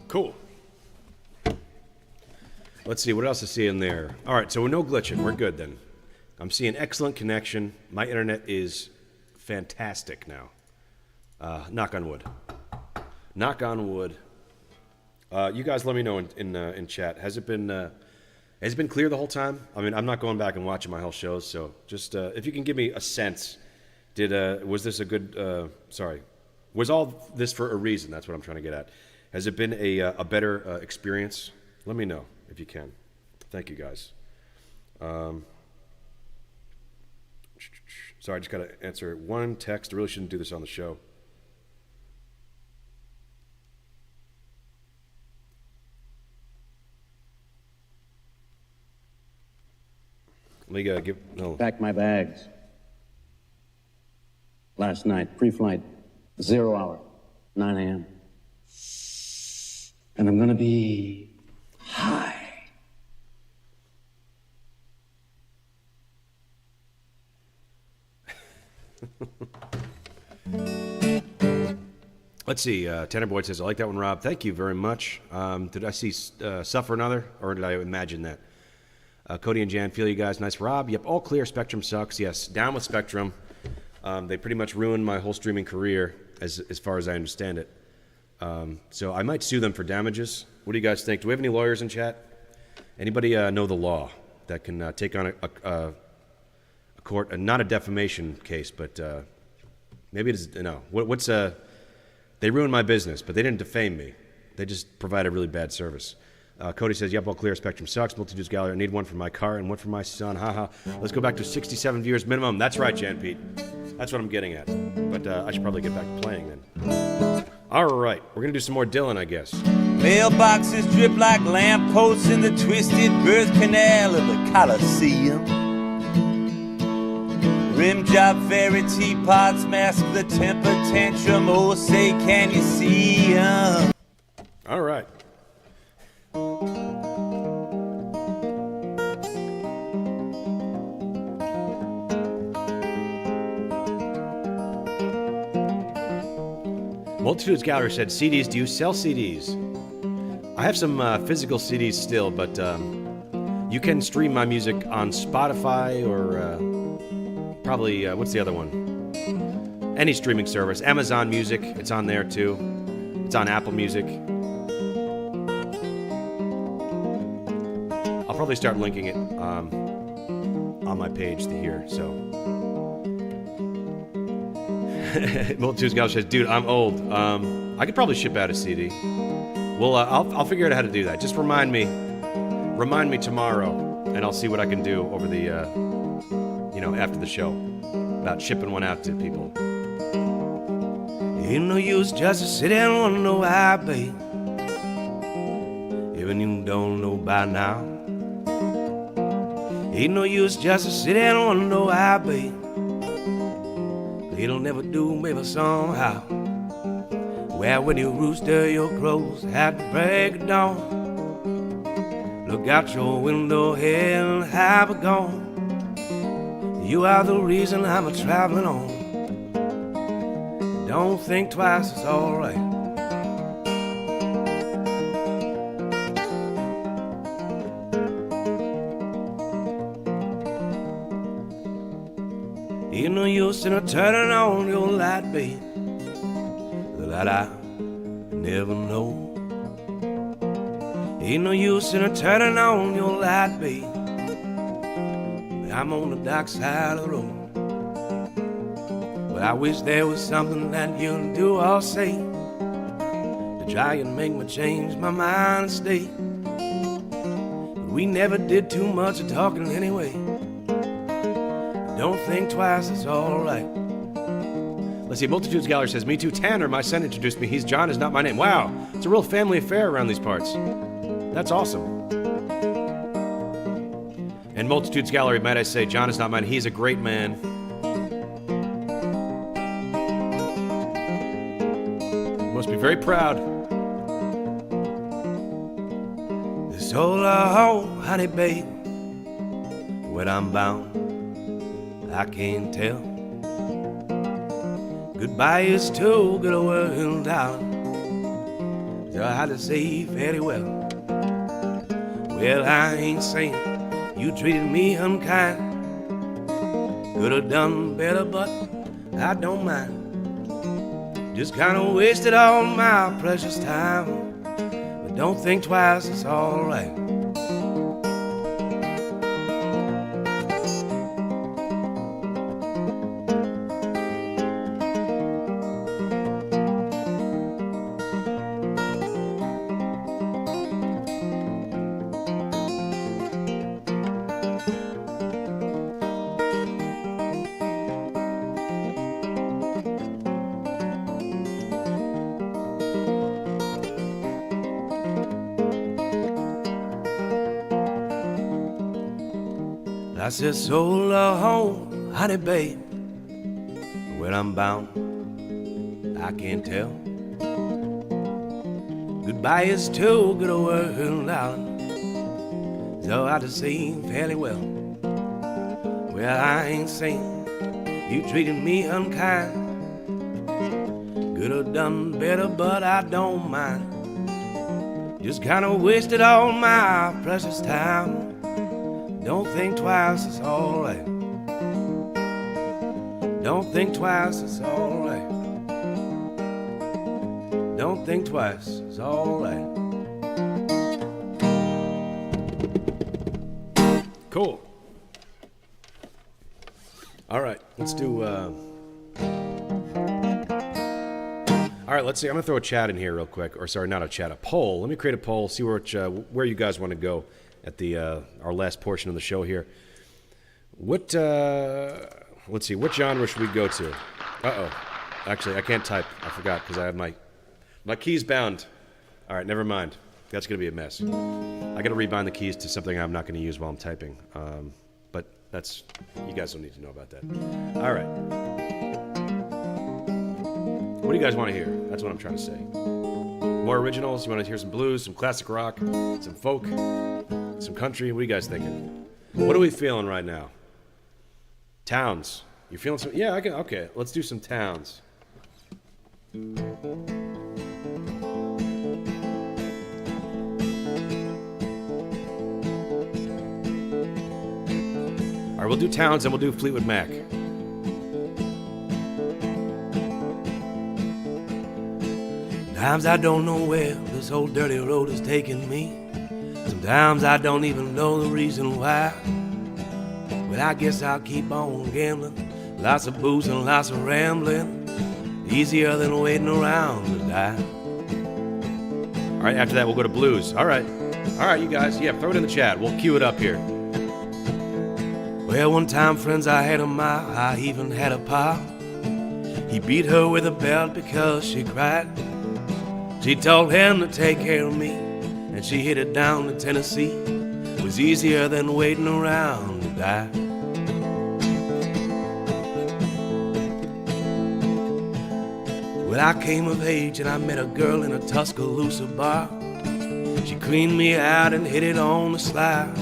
Cool. Let's see, what else I see in there? All right, so we're no glitching. We're good then. I'm seeing excellent connection. My internet is fantastic now. Knock on wood. Knock on wood. You guys let me know in chat. Has it been clear the whole time? I mean, I'm not going back and watching my whole shows, so just if you can give me a sense, was this a good, was all this for a reason? That's what I'm trying to get at. Has it been a better experience? Let me know if you can. Thank you, guys. Sorry, I just got to answer one text. I really shouldn't do this on the show. Let me Packed my bags. Last night, pre-flight, 0 hour, 9 a.m. And I'm gonna be high. Let's see. Tanner Boyd says, I like that one, Rob. Thank you very much. Did I see Suffer Another, or did I imagine that? Cody and Jan, feel you guys. Nice. Rob, yep, all clear. Spectrum sucks. Yes, down with Spectrum. They pretty much ruined my whole streaming career, as far as I understand it. So I might sue them for damages. What do you guys think? Do we have any lawyers in chat? Anybody know the law that can take on a court, not a defamation case, but maybe it is, no. They ruined my business, but they didn't defame me. They just provided really bad service. Cody says, yep, all clear. Spectrum sucks. Multi-juice gallery. I need one for my car and one for my son. Haha. Let's go back to 67 viewers minimum. That's right, Jan Pete. That's what I'm getting at. But I should probably get back to playing then. All right. We're going to do some more Dylan, I guess. Mailboxes drip like lampposts in the twisted birth canal of the Coliseum. Rim job fairy teapots mask the temper tantrum. Oh, say, can you see 'em? All right. Multitudes Gallery said, CDs, do you sell CDs? I have some physical CDs still, but you can stream my music on Spotify or probably, what's the other one? Any streaming service. Amazon Music, it's on there too. It's on Apple Music. I'll probably start linking it on my page to here, so. Multitudes Gallery says, dude, I'm old. I could probably ship out a CD. Well, I'll figure out how to do that. Just remind me tomorrow, and I'll see what I can do over the, after the show about shipping one out to people. Ain't no use just to sit and wanna know why, babe. Even you don't know by now. Ain't no use just to sit and wanna know why, babe. It'll never do, maybe somehow. Well, when you rooster your crows at the break of dawn, look out your window, hell, have a gone. You are the reason I'm a-traveling on. Don't think twice, it's alright. Ain't no use in turning on your light, babe. The light I never know. Ain't no use in turning on your light, babe. I'm on the dark side of the road. But I wish there was something that you'd do or say to try and make me change my mind and stay. But we never did too much of talking anyway. Don't think twice, it's alright. Let's see, Multitudes Gallery says, me too, Tanner, my son introduced me. He's John is not my name. Wow, it's a real family affair around these parts. That's awesome. And Multitudes Gallery, might I say, John is not mine. He's a great man. Must be very proud. This whole home, honey, babe, where I'm bound, I can't tell. Goodbye is too good a word, darling. So I had to say fairly well. Well, I ain't saying you treated me unkind. Could have done better, but I don't mind. Just kind of wasted all my precious time. But don't think twice, it's alright. I said, so home, honey, babe, where I'm bound, I can't tell. Goodbye is too good a word, darling, so I just say fairly well. Well, I ain't saying you treated me unkind. Could have done better, but I don't mind. Just kind of wasted all my precious time. Don't think twice, it's alright. Don't think twice, it's alright. Don't think twice, it's alright. Cool. All right, let's do. All right, let's see. I'm gonna throw a chat in here real quick, or sorry, not a chat, a poll. Let me create a poll. See where you guys want to go at the our last portion of the show here. What? Let's see. What genre should we go to? Actually, I can't type. I forgot because I have my keys bound. All right, never mind. That's gonna be a mess. I gotta rebind the keys to something I'm not gonna use while I'm typing. But that's, you guys don't need to know about that. All right. What do you guys want to hear? That's what I'm trying to say. More originals? You want to hear some blues, some classic rock, some folk, some country? What are you guys thinking? What are we feeling right now? Towns. You feeling some? Yeah, okay. Let's do some towns. right, we'll do Towns and we'll do Fleetwood Mac. Sometimes I don't know where this old dirty road is taking me. Sometimes I don't even know the reason why. But I guess I'll keep on gambling. Lots of booze and lots of rambling. Easier than waiting around to die. All right, after that we'll go to blues. All right, you guys. Yeah, throw it in the chat. We'll cue it up here. Well, one time, friends, I had a ma. I even had a pa. He beat her with a belt because she cried. She told him to take care of me, and she hit it down to Tennessee. It was easier than waiting around to die. Well, I came of age and I met a girl in a Tuscaloosa bar. She cleaned me out and hit it on the sly.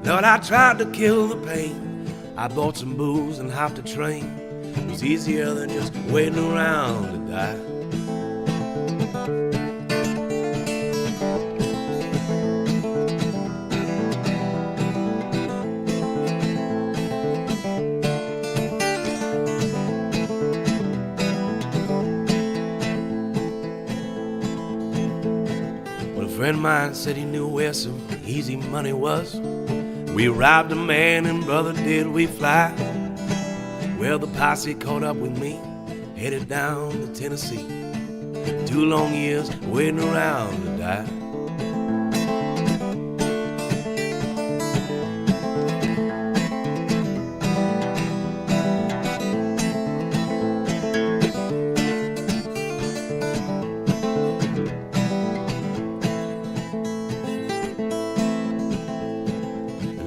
Lord, I tried to kill the pain. I bought some booze and hopped a train. It was easier than just waiting around to die. A friend of mine said he knew where some easy money was. We robbed a man and brother did we fly. Well, the posse caught up with me, headed down to Tennessee. 2 long years waiting around to die.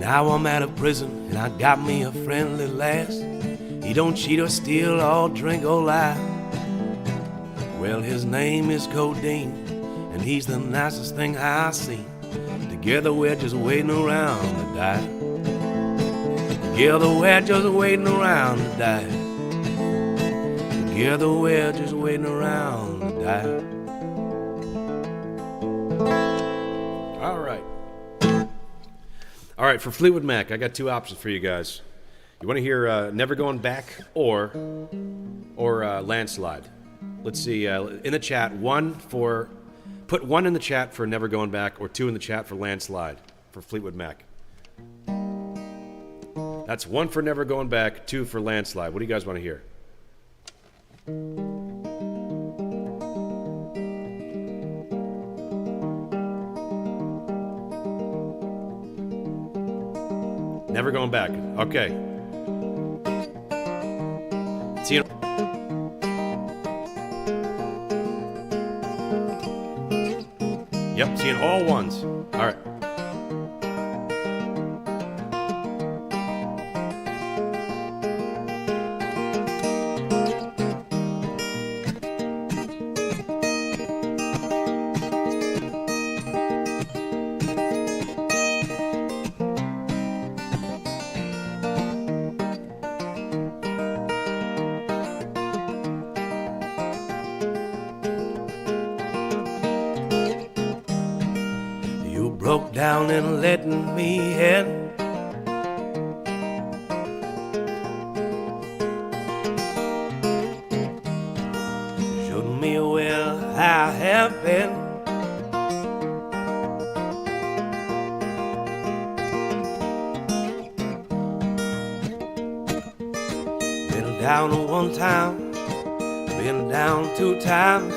Now I'm out of prison and I got me a friendly lass. He don't cheat or steal or drink or lie. Well, his name is Codeine and he's the nicest thing I seen. Together we're just waiting around to die. Together we're just waiting around to die. Together we're just waiting around to die. All right, for Fleetwood Mac, I got 2 options for you guys. You want to hear Never Going Back or Landslide? Let's see, in the chat, put 1 in the chat for Never Going Back or 2 in the chat for Landslide for Fleetwood Mac. That's 1 for Never Going Back, 2 for Landslide. What do you guys want to hear? Never Going Back. Okay. See you. Yep, seeing all ones. All right. Broke down and letting me in. Showed me where I have been. Been down 1 time, been down 2 times.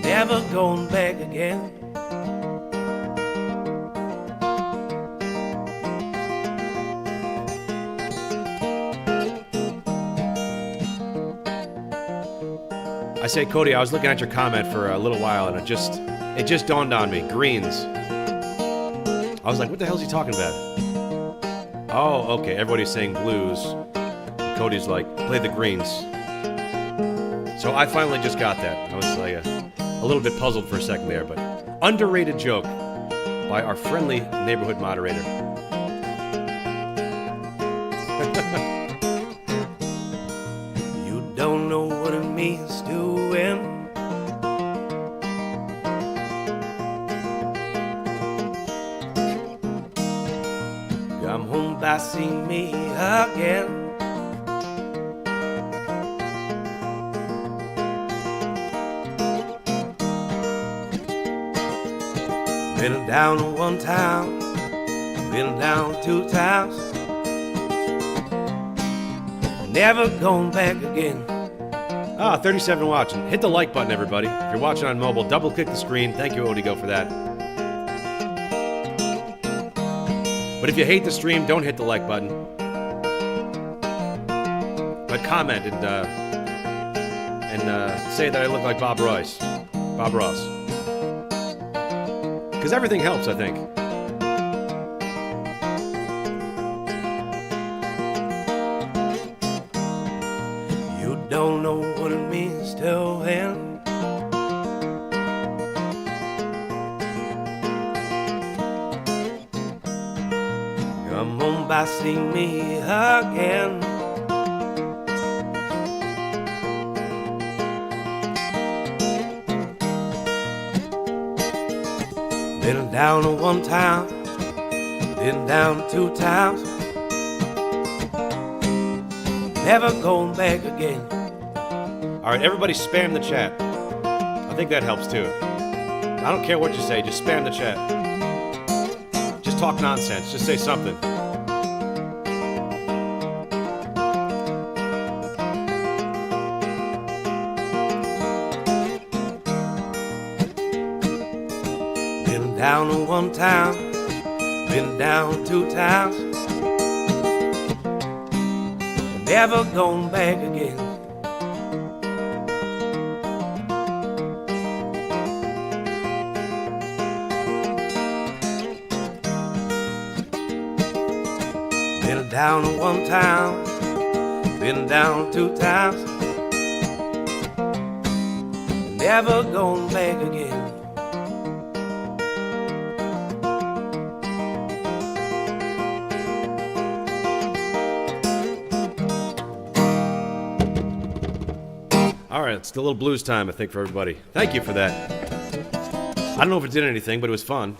Never going back again. I say, Cody, I was looking at your comment for a little while, and it just dawned on me. Greens. I was like, what the hell is he talking about? Oh, okay. Everybody's saying blues. Cody's like, play the Greens. So I finally just got that. I was like a little bit puzzled for a second there, but underrated joke by our friendly neighborhood moderator. You don't know what it means to win. by seeing me again. Been down one time, been down 2 times, never going back again. 37 watching. Hit the like button, everybody. If you're watching on mobile, double click the screen. Thank you, Odigo, for that. But if you hate the stream, don't hit the like button. But comment and say that I look like Bob Ross. Because everything helps, I think. You don't know what it means to win. Come on by, see me again. Been down 1 time, been down 2 times, never going back again. All right, everybody spam the chat. I think that helps too. I don't care what you say, just spam the chat. Just talk nonsense, just say something. Been down 1 time, been down 2 times, never going back again. Been down 1 time, been down 2 times, never going back again. All right, it's a little blues time, I think, for everybody. Thank you for that. I don't know if it did anything, but it was fun.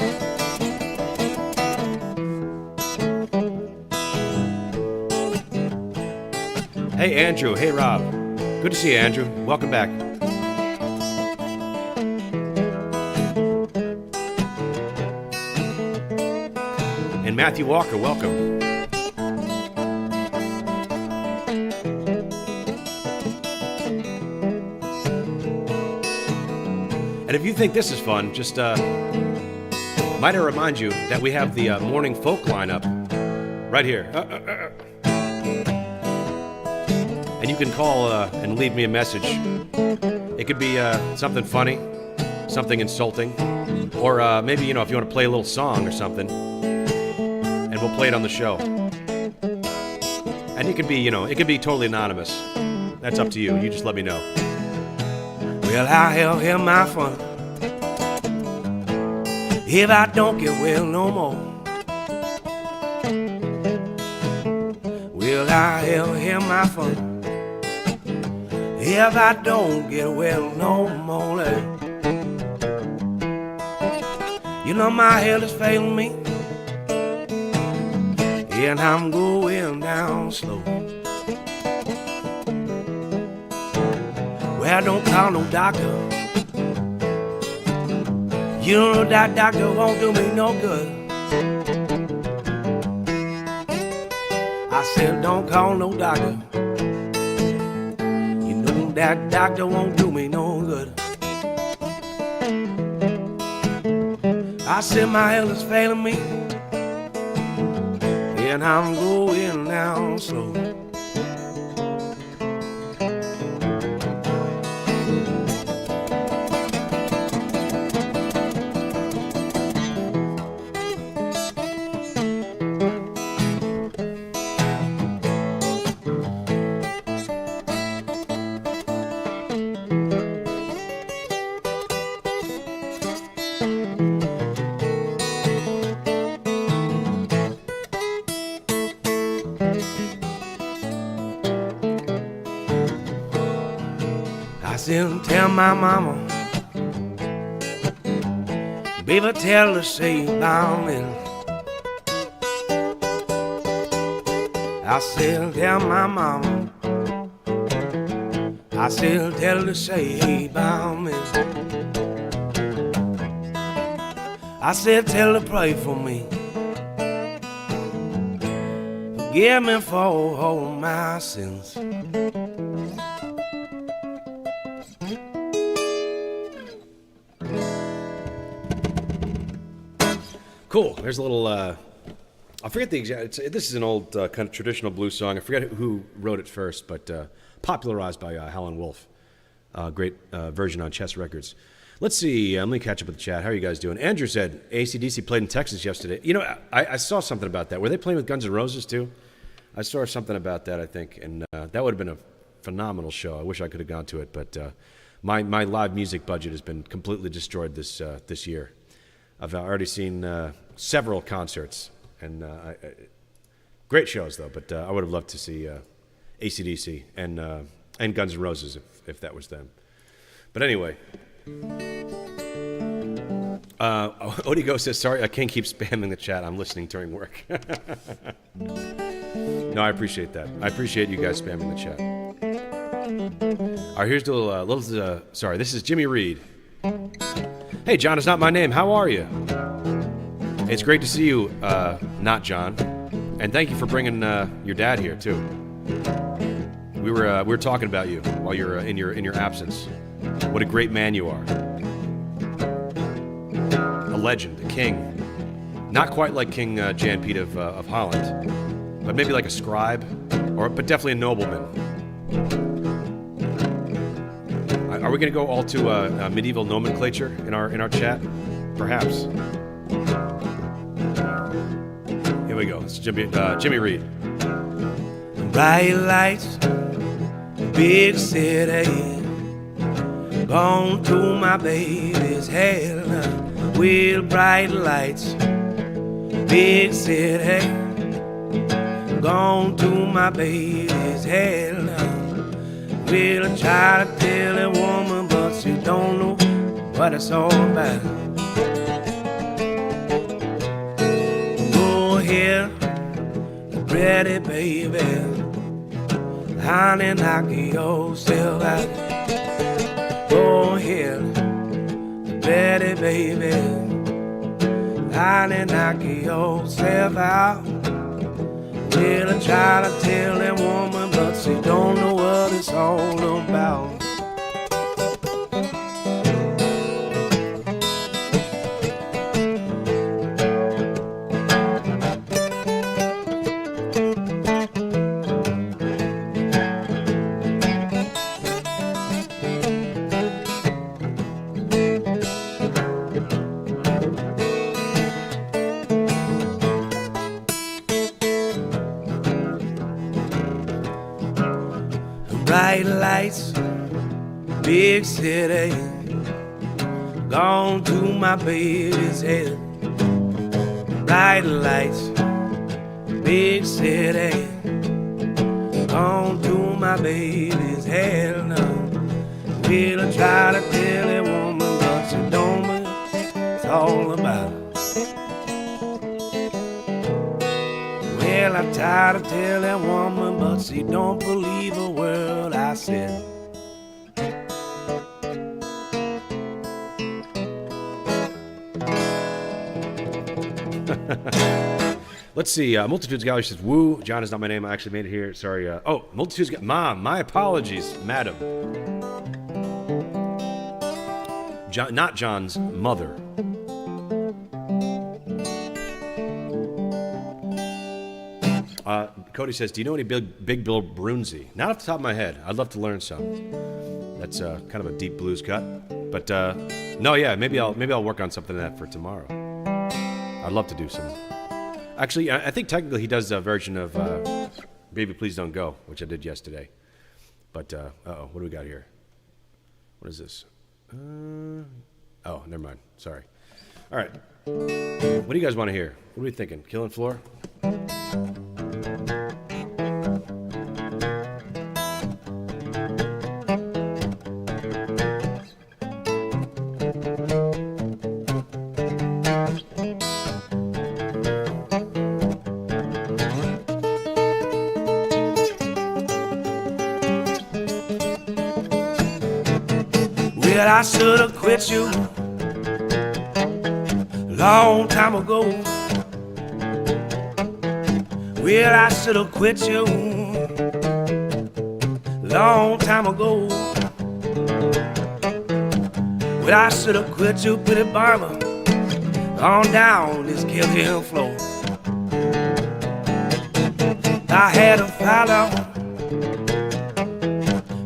Hey, Andrew. Hey, Rob. Good to see you, Andrew. Welcome back. And Matthew Walker, welcome. And if you think this is fun, just might I remind you that we have the morning folk lineup right here. And you can call and leave me a message. It could be something funny, something insulting, or maybe, if you want to play a little song or something, and we'll play it on the show. And it could be, it could be totally anonymous. That's up to you. You just let me know. Well, I'll have my fun if I don't get well no more. Well, I'll have my fun if I don't get well no more. My health is failing me, and I'm going down slow. Well, don't call no doctor. You know that doctor won't do me no good. I said don't call no doctor. You know that doctor won't do me no good. I said my health is failing me, and I'm going down slow. And tell my mama, baby, tell her say you bound in. I still tell my mama, I still tell her to say about me. I still tell her to pray for me. Forgive me for all my sins. Cool. There's a little, I forget the exact, this is an old kind of traditional blues song. I forget who wrote it first, but popularized by Howlin' Wolf. Great version on Chess Records. Let's see, let me catch up with the chat. How are you guys doing? Andrew said AC/DC played in Texas yesterday. You know, I saw something about that. Were they playing with Guns N' Roses too? I saw something about that, I think, and that would have been a phenomenal show. I wish I could have gone to it, but my live music budget has been completely destroyed this year. I've already seen several concerts, and great shows though. But I would have loved to see AC/DC and Guns N' Roses if that was them. But anyway, Odigo says, "Sorry, I can't keep spamming the chat. I'm listening during work." No, I appreciate that. I appreciate you guys spamming the chat. All right, here's the little. Sorry, this is Jimmy Reed. Hey, John is not my name. How are you? It's great to see you, not John, and thank you for bringing your dad here too. We were talking about you while you're in your absence. What a great man you are. A legend, a king. Not quite like King Jan Piet of Holland, but maybe like a scribe, but definitely a nobleman. Are we going to go all to medieval nomenclature in our chat? Perhaps. Here we go. It's Jimmy Reed. Bright lights, big city. Gone to my baby's hell with bright lights, big city. Gone to my baby's hell. We'll try to tell a woman, but she don't know what it's all about. Go here, pretty baby, honey, knock yourself out. Go here, pretty baby, honey, knock yourself out. We'll try to tell that woman, but she don't know what it's all about. Bright lights, big city. Gone to my baby's head. Bright lights, big city. Gone to my baby's head now. We'll try to tell a woman, but she don't know it's all about. Well, I try to tell that woman, but she don't believe a word I said. Let's see. Multitudes Gallery says, "Woo, John is not my name. I actually made it here. Sorry." Multitudes. Mom, my apologies, madam. John, not John's mother. Cody says, "Do you know any Big Bill Brunzi?" Not off the top of my head. I'd love to learn some. That's kind of a deep blues cut. But no, yeah, maybe I'll work on something of that for tomorrow. I'd love to do some. Actually, I think technically he does a version of "Baby Please Don't Go," which I did yesterday. But what do we got here? What is this? Oh, never mind. Sorry. All right. What do you guys want to hear? What are we thinking? Killing Floor? I should have quit you long time ago. Well, I should have quit you long time ago. Well, I should have quit you, pretty barber, on down this Kill Hill floor. I had to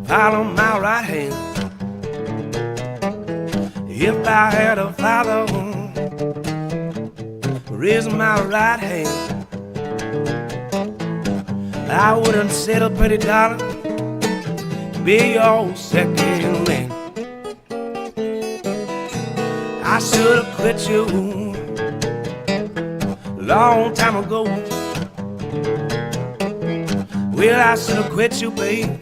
follow my right hand. If I had a father, raise my right hand, I wouldn't settle, pretty darling, to be your second man. I should have quit you long time ago. Well, I should have quit you, babe,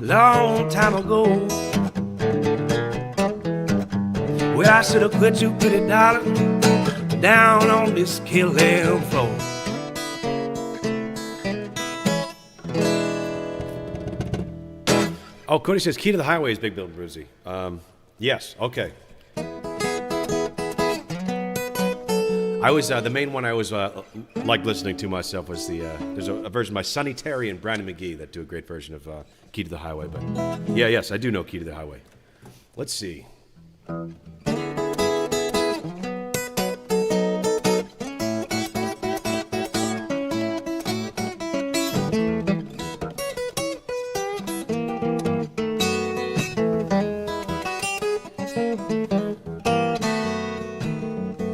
long time ago. Well, I should have quit you, pretty darling, down on this Kill Hill floor. Oh, Cody says Key to the Highway is Big Bill Brucey. Yes, okay. I was the main one I was like listening to myself was the there's a version by Sonny Terry and Brandon McGee that do a great version of Key to the Highway. But yeah, yes, I do know Key to the Highway. Let's see.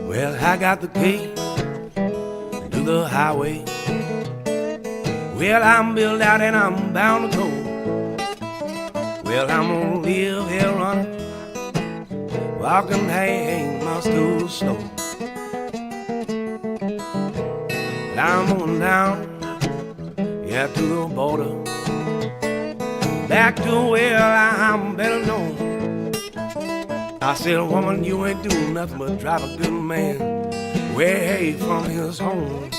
Well, I got the key to the highway. Well, I'm built out and I'm bound to go. Well, I'm gonna live here running, walking ain't much too slow. But I'm going down, yeah, to the border, back to where I'm better known. I said, woman, you ain't doing nothing but drive a good man away from his home.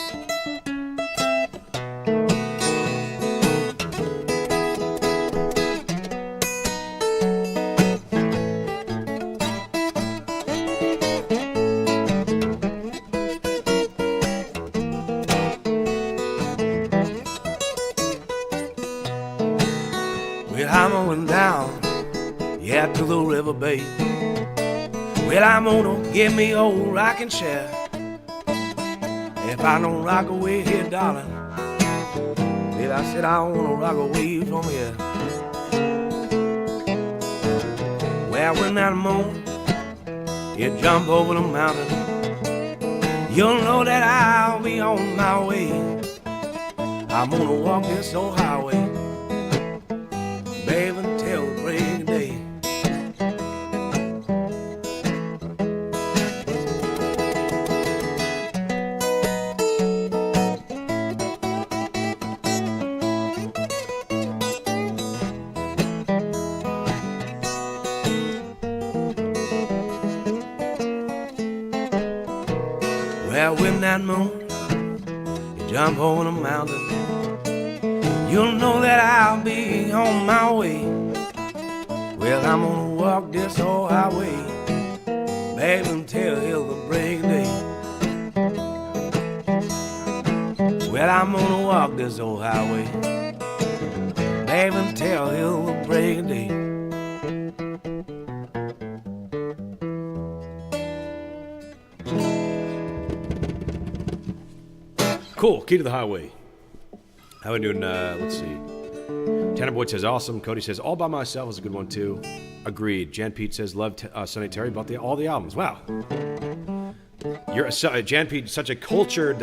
Well, I'm going down, yeah, to the river, babe. Well, I'm gonna get me old rocking chair. If I don't rock away here, darling, well, I said I wanna rock away from here. Well, when that moon, you jump over the mountain, you'll know that I'll be on my way. I'm gonna walk this old highway, baby, until the break of day. Well, when that moon, you jump over the mountain, you'll know that I'll be on my way. Well, I'm gonna walk this old highway, baby, until the break of day. Well, I'm gonna walk this old highway, baby, until the break of day. Cool, Key to the Highway. How we doing? Let's see. Tanner Boyd says awesome. Cody says all by myself is a good one too. Agreed. Jan Pete says love Sonny Terry about all the albums. Wow. You're Jan Pete, such a cultured,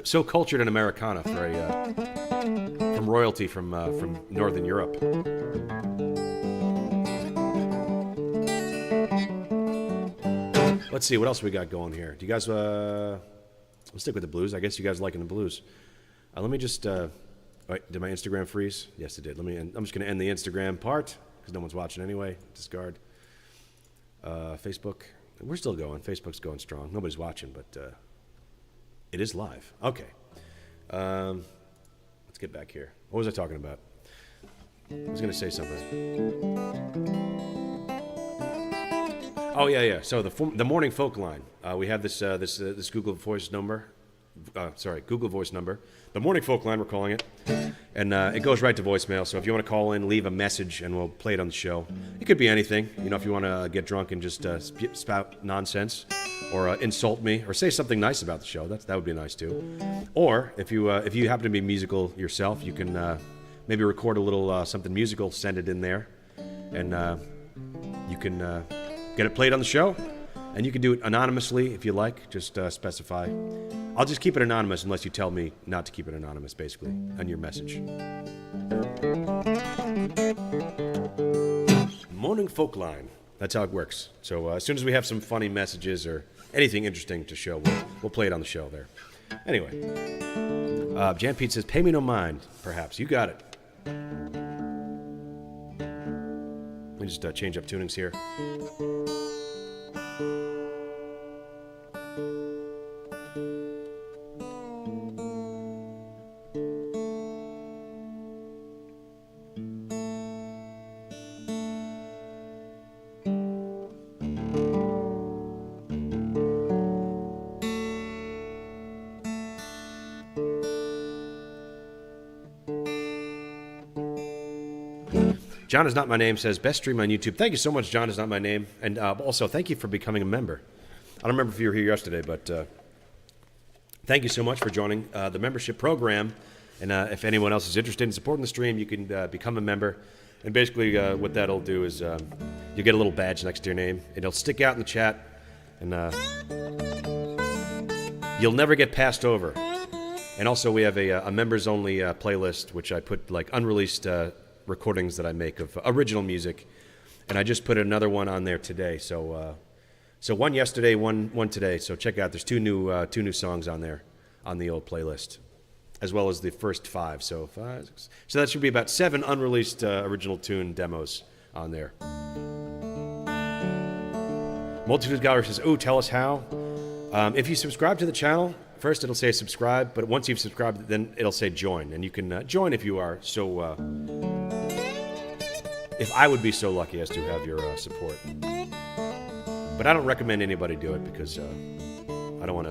so cultured in Americana for a from royalty from Northern Europe. Let's see what else we got going here. Do you guys? Let's stick with the blues. I guess you guys are liking the blues. Let me just. Wait, did my Instagram freeze? Yes, it did. I'm just going to end the Instagram part because no one's watching anyway. Discard. Facebook. We're still going. Facebook's going strong. Nobody's watching, but it is live. Okay. Let's get back here. What was I talking about? I was going to say something. Oh, yeah. So the morning folk line. We have this Google Voice number. Google Voice number. The morning folk line, we're calling it. And it goes right to voicemail. So if you want to call in, leave a message, and we'll play it on the show. It could be anything. You know, if you want to get drunk and just spout nonsense, or insult me, or say something nice about the show, that would be nice too. Or if you happen to be musical yourself, you can maybe record a little something musical, send it in there, and you can get it played on the show. And you can do it anonymously if you like. Just specify. I'll just keep it anonymous unless you tell me not to keep it anonymous, basically, on your message. Morning folk line. That's how it works. So as soon as we have some funny messages or anything interesting to show, we'll play it on the show there. Anyway, Jan Pete says, "Pay me no mind." Perhaps you got it. Let me just change up tunings here. John is not my name says, "Best stream on YouTube." Thank you so much, John is not my name. And also, thank you for becoming a member. I don't remember if you were here yesterday, but thank you so much for joining the membership program. And if anyone else is interested in supporting the stream, you can become a member. And basically what that'll do is you get a little badge next to your name. And it'll stick out in the chat. And you'll never get passed over. And also we have a members-only playlist, which I put like unreleased recordings that I make of original music, and I just put another one on there today. So one yesterday, one today. So check out. There's two new songs on there on the old playlist, as well as the first 5. So that should be about 7 unreleased original tune demos on there. Multitude Gallery says, "Ooh, tell us how." If you subscribe to the channel, first it'll say subscribe, but once you've subscribed, then it'll say join, and you can join if you are so. If I would be so lucky as to have your support. But I don't recommend anybody do it because I don't want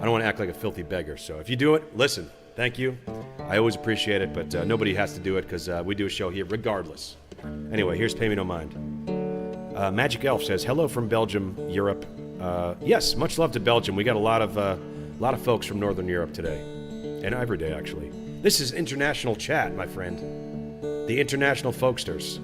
to act like a filthy beggar. So if you do it, listen, thank you. I always appreciate it, but nobody has to do it because we do a show here regardless. Anyway, here's Pay Me No Mind. Magic Elf says, "Hello from Belgium, Europe." Yes, much love to Belgium. We got a lot of folks from Northern Europe today, and every day actually. This is international chat, my friend. The international folksters.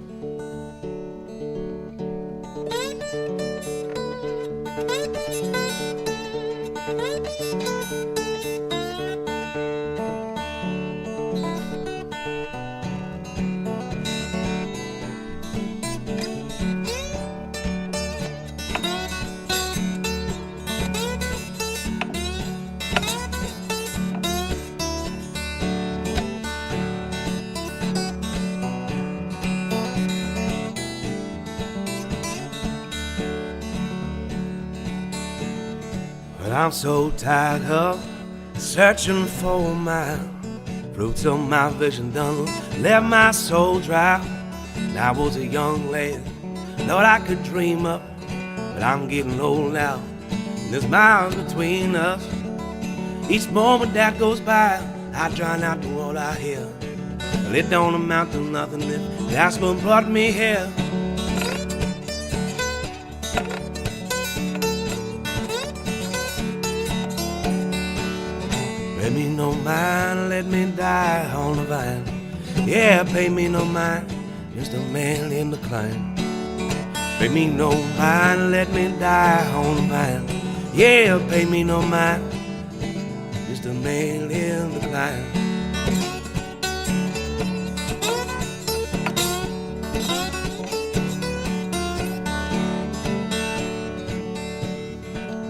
I'm so tired of searching for my fruits of my vision done left my soul dry. And I was a young lad, thought I could dream up, but I'm getting old now, and there's miles between us. Each moment that goes by, I drown out to all I hear. Well, it don't amount to nothing if that's what brought me here. Pay me no mind, let me die on the vine. Yeah, pay me no mind, just a man in the climb. Pay me no mind, let me die on the vine. Yeah, pay me no mind, just a man in the climb.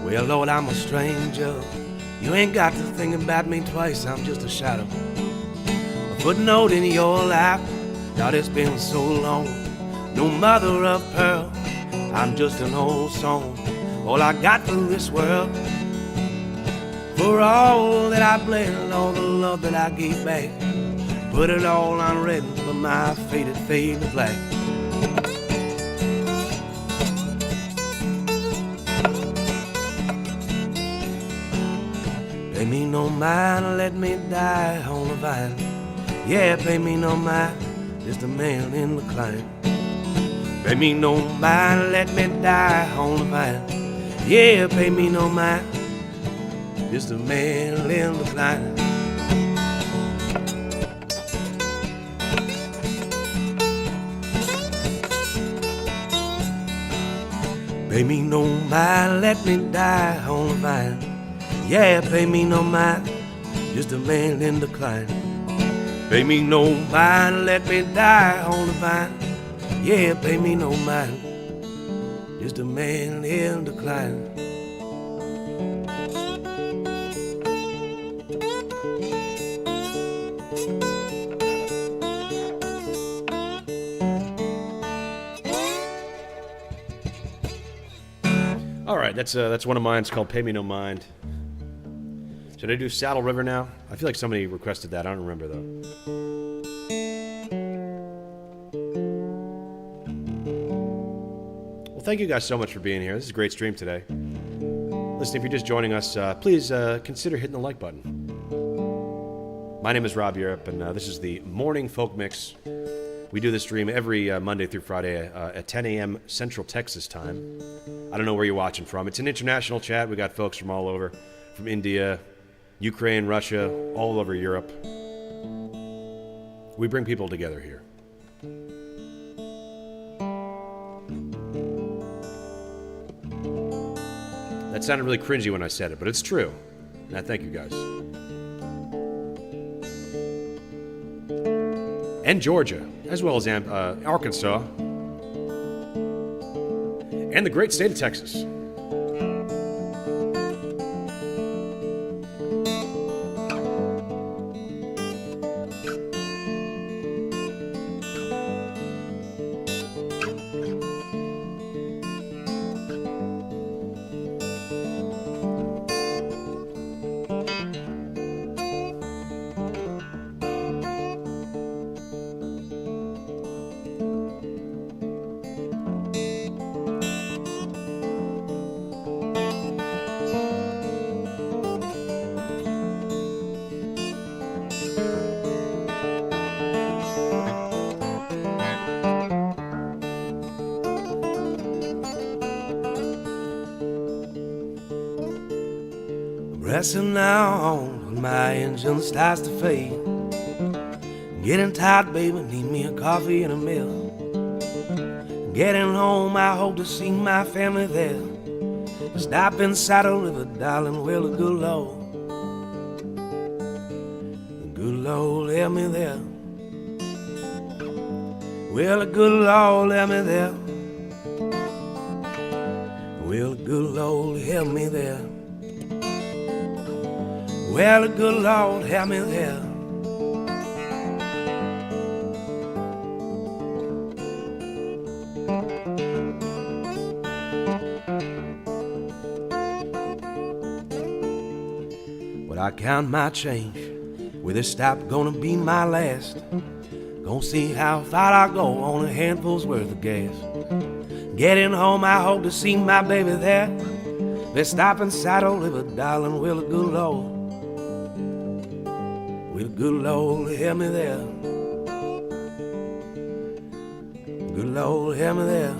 Well, Lord, I'm a stranger. You ain't got to think about me twice, I'm just a shadow. A footnote in your lap, God, it's been so long. No mother of pearl, I'm just an old song. All I got for this world, for all that I bled, all the love that I gave back. put it all on red for my faded fade to black. Pay me no mind, let me die on the vine. Yeah, pay me no mind, just a man in the climb. Pay me no mind, let me die on the vine. Yeah, pay me no mind, just a man in the climb. Pay me no mind, let me die on the vine. Yeah, pay me no mind, just a man in decline. Pay me no mind, let me die on the vine. Yeah, pay me no mind, just a man in decline. All right, that's one of mine. It's called Pay Me No Mind. Should I do Saddle River now? I feel like somebody requested that. I don't remember, though. Well, thank you guys so much for being here. This is a great stream today. Listen, if you're just joining us, please consider hitting the like button. My name is Rob Europe, and this is the Morning Folk Mix. We do this stream every Monday through Friday at 10 a.m. Central Texas time. I don't know where you're watching from. It's an international chat. We got folks from all over, from India, Ukraine, Russia, all over Europe. We bring people together here. That sounded really cringy when I said it, but it's true. And I thank you guys. And Georgia, as well as Arkansas, and the great state of Texas. Pressing now when my engine starts to fade. Getting tired, baby, need me a coffee and a meal. Getting home, I hope to see my family there. Stop in Saddle River, darling, well, the good Lord. The good Lord, let me there. Well, the good Lord, let me there. Well, the good Lord, help me there. Well, the good Lord, help me there. Well, I count my change. With this stop gonna be my last. Gonna see how far I go on a handful's worth of gas. Getting home, I hope to see my baby there. Let's stop in Saddle River, darling, will the good Lord. Will the good Lord help me there. Good Lord help me there.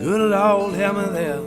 Good Lord help me there.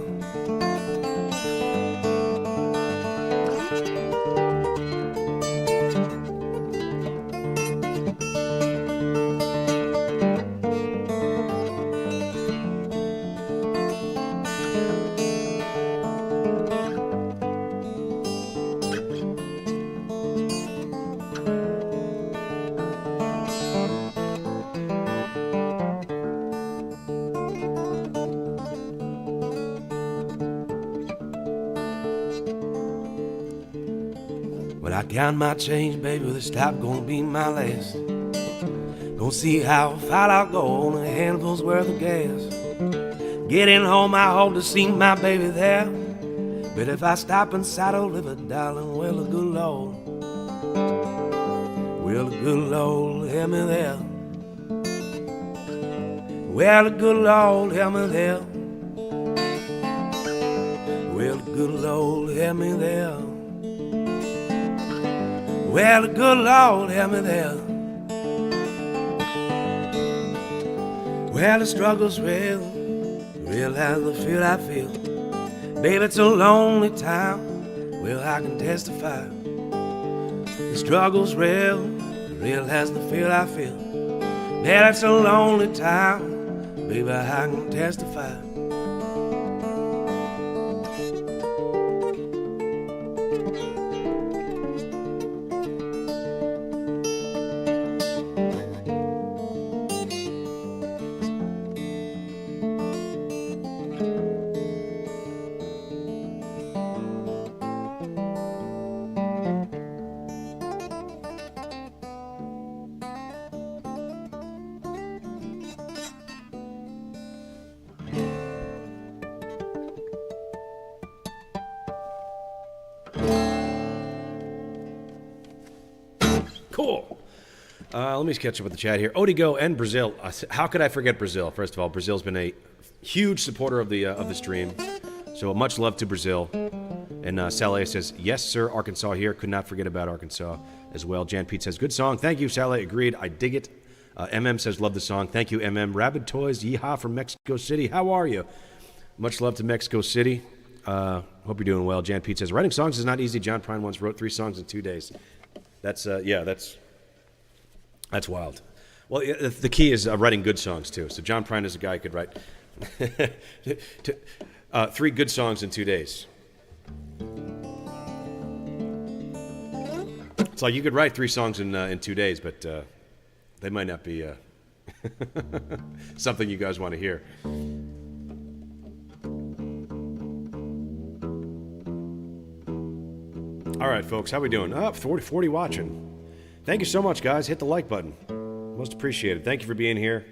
When I count my change, baby, this stop gonna be my last. Gonna see how far I'll go on a handful's worth of gas. Getting home, I hope to see my baby there. But if I stop in Saddle River, darling, well, the good Lord. Well, the good Lord help me there. Well, the good Lord help me there. Well, the good Lord help me there. Well, the good Lord help me there. Well, the struggle's real, real as the feel I feel. Baby, it's a lonely time, well, I can testify. The struggle's real, real as the feel I feel. Baby, it's a lonely time, baby, I can testify. Cool. Let me catch up with the chat here. Odigo and Brazil. How could I forget Brazil? First of all, Brazil's been a huge supporter of the stream. So much love to Brazil. And Saleh says, yes, sir, Arkansas here. Could not forget about Arkansas as well. Jan Pete says, good song. Thank you, Saleh. Agreed. I dig it. MM says, love the song. Thank you, MM. Rabid Toys, yeehaw from Mexico City. How are you? Much love to Mexico City. Hope you're doing well. Jan Pete says, writing songs is not easy. John Prine once wrote 3 songs in 2 days. That's wild. Well, the key is writing good songs, too. So John Prine is a guy who could write 3 good songs in 2 days. It's like you could write 3 songs in 2 days, but they might not be something you guys want to hear. All right, folks, how we doing? 40 watching. Thank you so much, guys. Hit the like button. Most appreciated. Thank you for being here.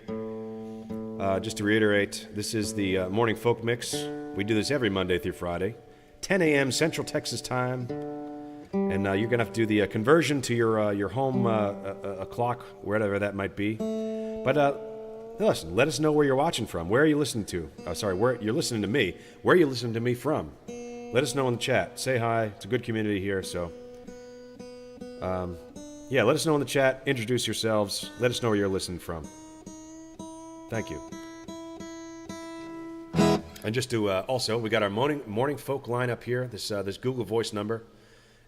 Just to reiterate, this is the Morning Folk Mix. We do this every Monday through Friday, 10 a.m. Central Texas time. And you're going to have to do the conversion to your home clock, wherever that might be. But listen, let us know where you're watching from. Where are you listening to? Where you're listening to me. Where are you listening to me from? Let us know in the chat. Say hi. It's a good community here, so... yeah, let us know in the chat. Introduce yourselves. Let us know where you're listening from. Thank you. And just to also, we got our morning folk line up here. This Google Voice number,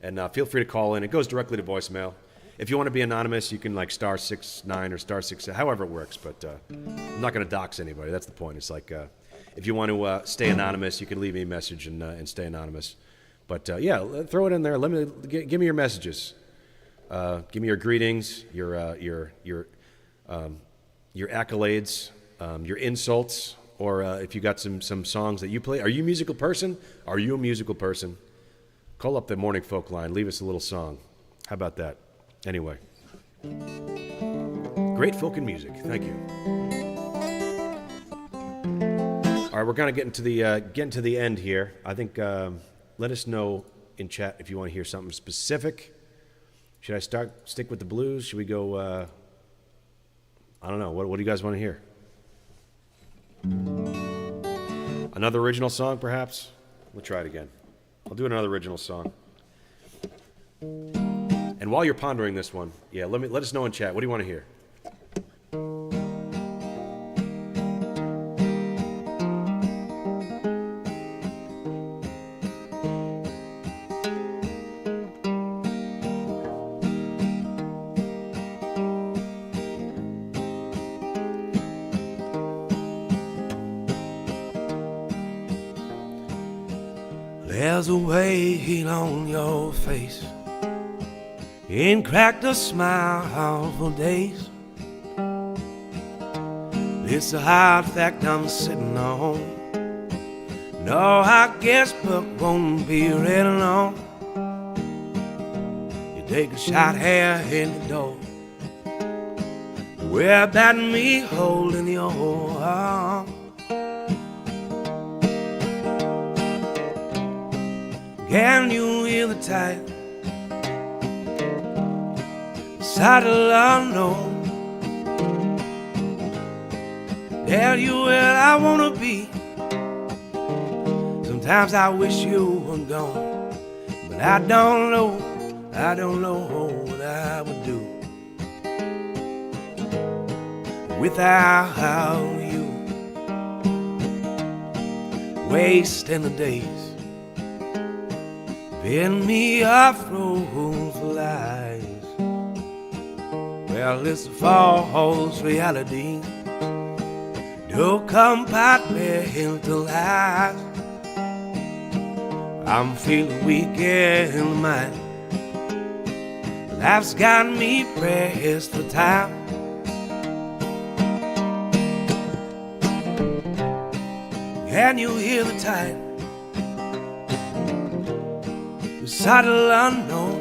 and feel free to call in. It goes directly to voicemail. If you want to be anonymous, you can like *69 or *6, however it works. But I'm not going to dox anybody. That's the point. It's like if you want to stay anonymous, you can leave me a message and stay anonymous. But yeah, throw it in there. Give me your messages. Give me your greetings, your accolades, your insults, or if you got some songs that you play. Are you a musical person? Are you a musical person? Call up the Morning Folk line. Leave us a little song. How about that? Anyway, great folk and music. Thank you. All right, we're gonna get into the end here. I think let us know in chat if you want to hear something specific. Should I stick with the blues? Should we go, I don't know. What do you guys want to hear? Another original song, perhaps? We'll try it again. I'll do another original song. And while you're pondering this one, yeah, let us know in chat. What do you want to hear? There's a weight on your face, ain't cracked a smile for days. It's a hard fact I'm sitting on. No, I guess Buck won't be ready long. You take a shot here in the door, where about me holding your arm. Can you hear the tide saddle unknown. Tell you where I wanna be. Sometimes I wish you were gone, but I don't know what I would do without you. Wasting the days, filling me up froze lies. Well, it's a false reality. Don't compartmentalize. I'm feeling weak in my mind. Life's got me pressed for time. Can you hear the tide? The saddle unknown.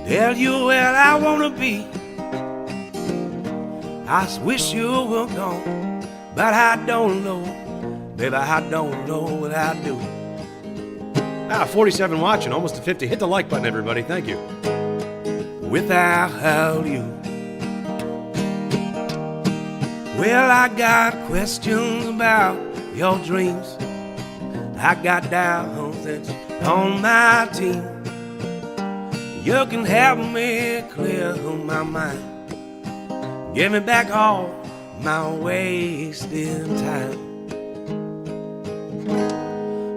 Tell you where I wanna be. I wish you were gone, but I don't know. Baby, I don't know what I do. 47 watching, almost to 50. Hit the like button, everybody. Thank you. Without you. Well, I got questions about your dreams. I got doubts that's on my team. You can help me clear my mind. Give me back all my wasted time.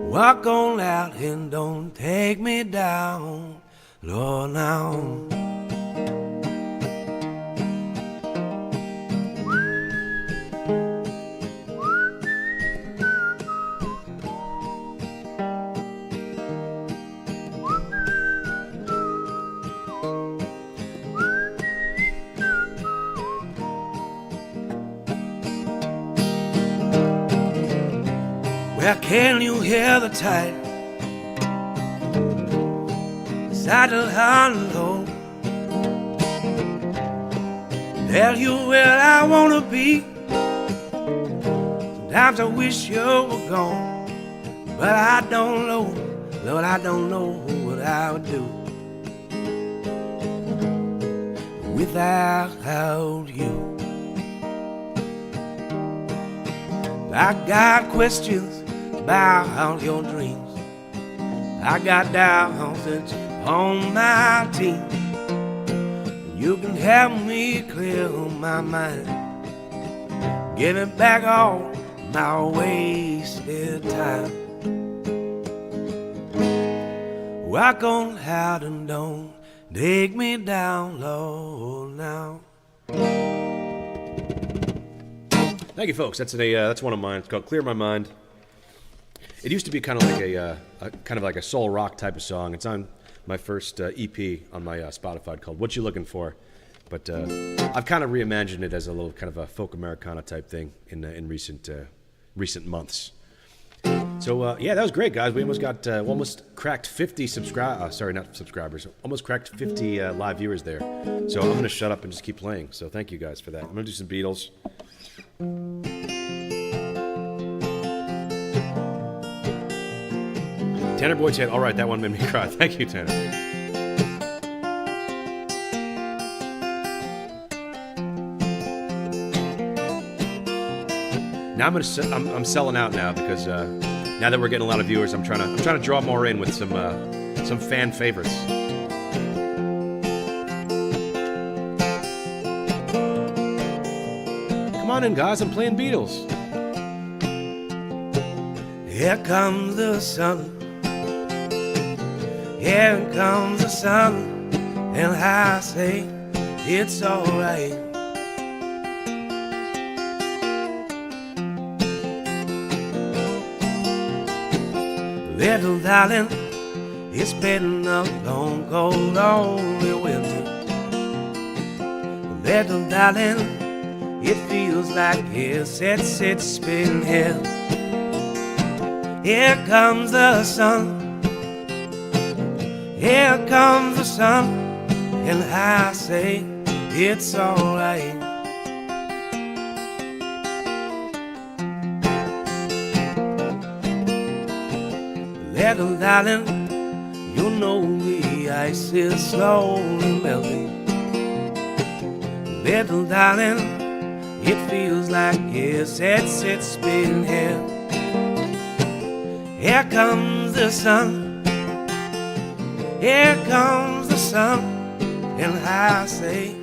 Walk on out and don't take me down, Lord, now. Where can you hear the tide? Saddle hollow. Tell you where I wanna be. Sometimes I wish you were gone, but I don't know, Lord, I don't know what I would do without you. I got questions about your dreams. I got doubts that's on my team. You can help me clear my mind. Give it back all my wasted time. Walk on out and don't take me down low now. Thank you, folks. That's one of mine. It's called "Clear My Mind." It used to be kind of like a soul rock type of song. It's on my first EP on my Spotify called "What You Looking For," but I've kind of reimagined it as a little kind of a folk Americana type thing in recent months. So yeah, that was great, guys. We almost cracked 50 subscribers. Almost cracked 50 live viewers there. So I'm gonna shut up and just keep playing. So thank you guys for that. I'm gonna do some Beatles. Tanner Boyd said, "All right, that one made me cry." Thank you, Tanner. Now I'm selling out now because now that we're getting a lot of viewers, I'm trying to draw more in with some fan favorites. Come on in, guys. I'm playing Beatles. Here comes the sun. Here comes the sun, and I say it's alright. Little darling, it's been a long, cold, lonely winter. Little darling, it feels like it's been here. Here comes the sun. Here comes the sun, and I say it's alright. Little darling, you know we the ice is slowly melting. Little darling, it feels like yes, it's been here. Here comes the sun, here comes the sun, and I say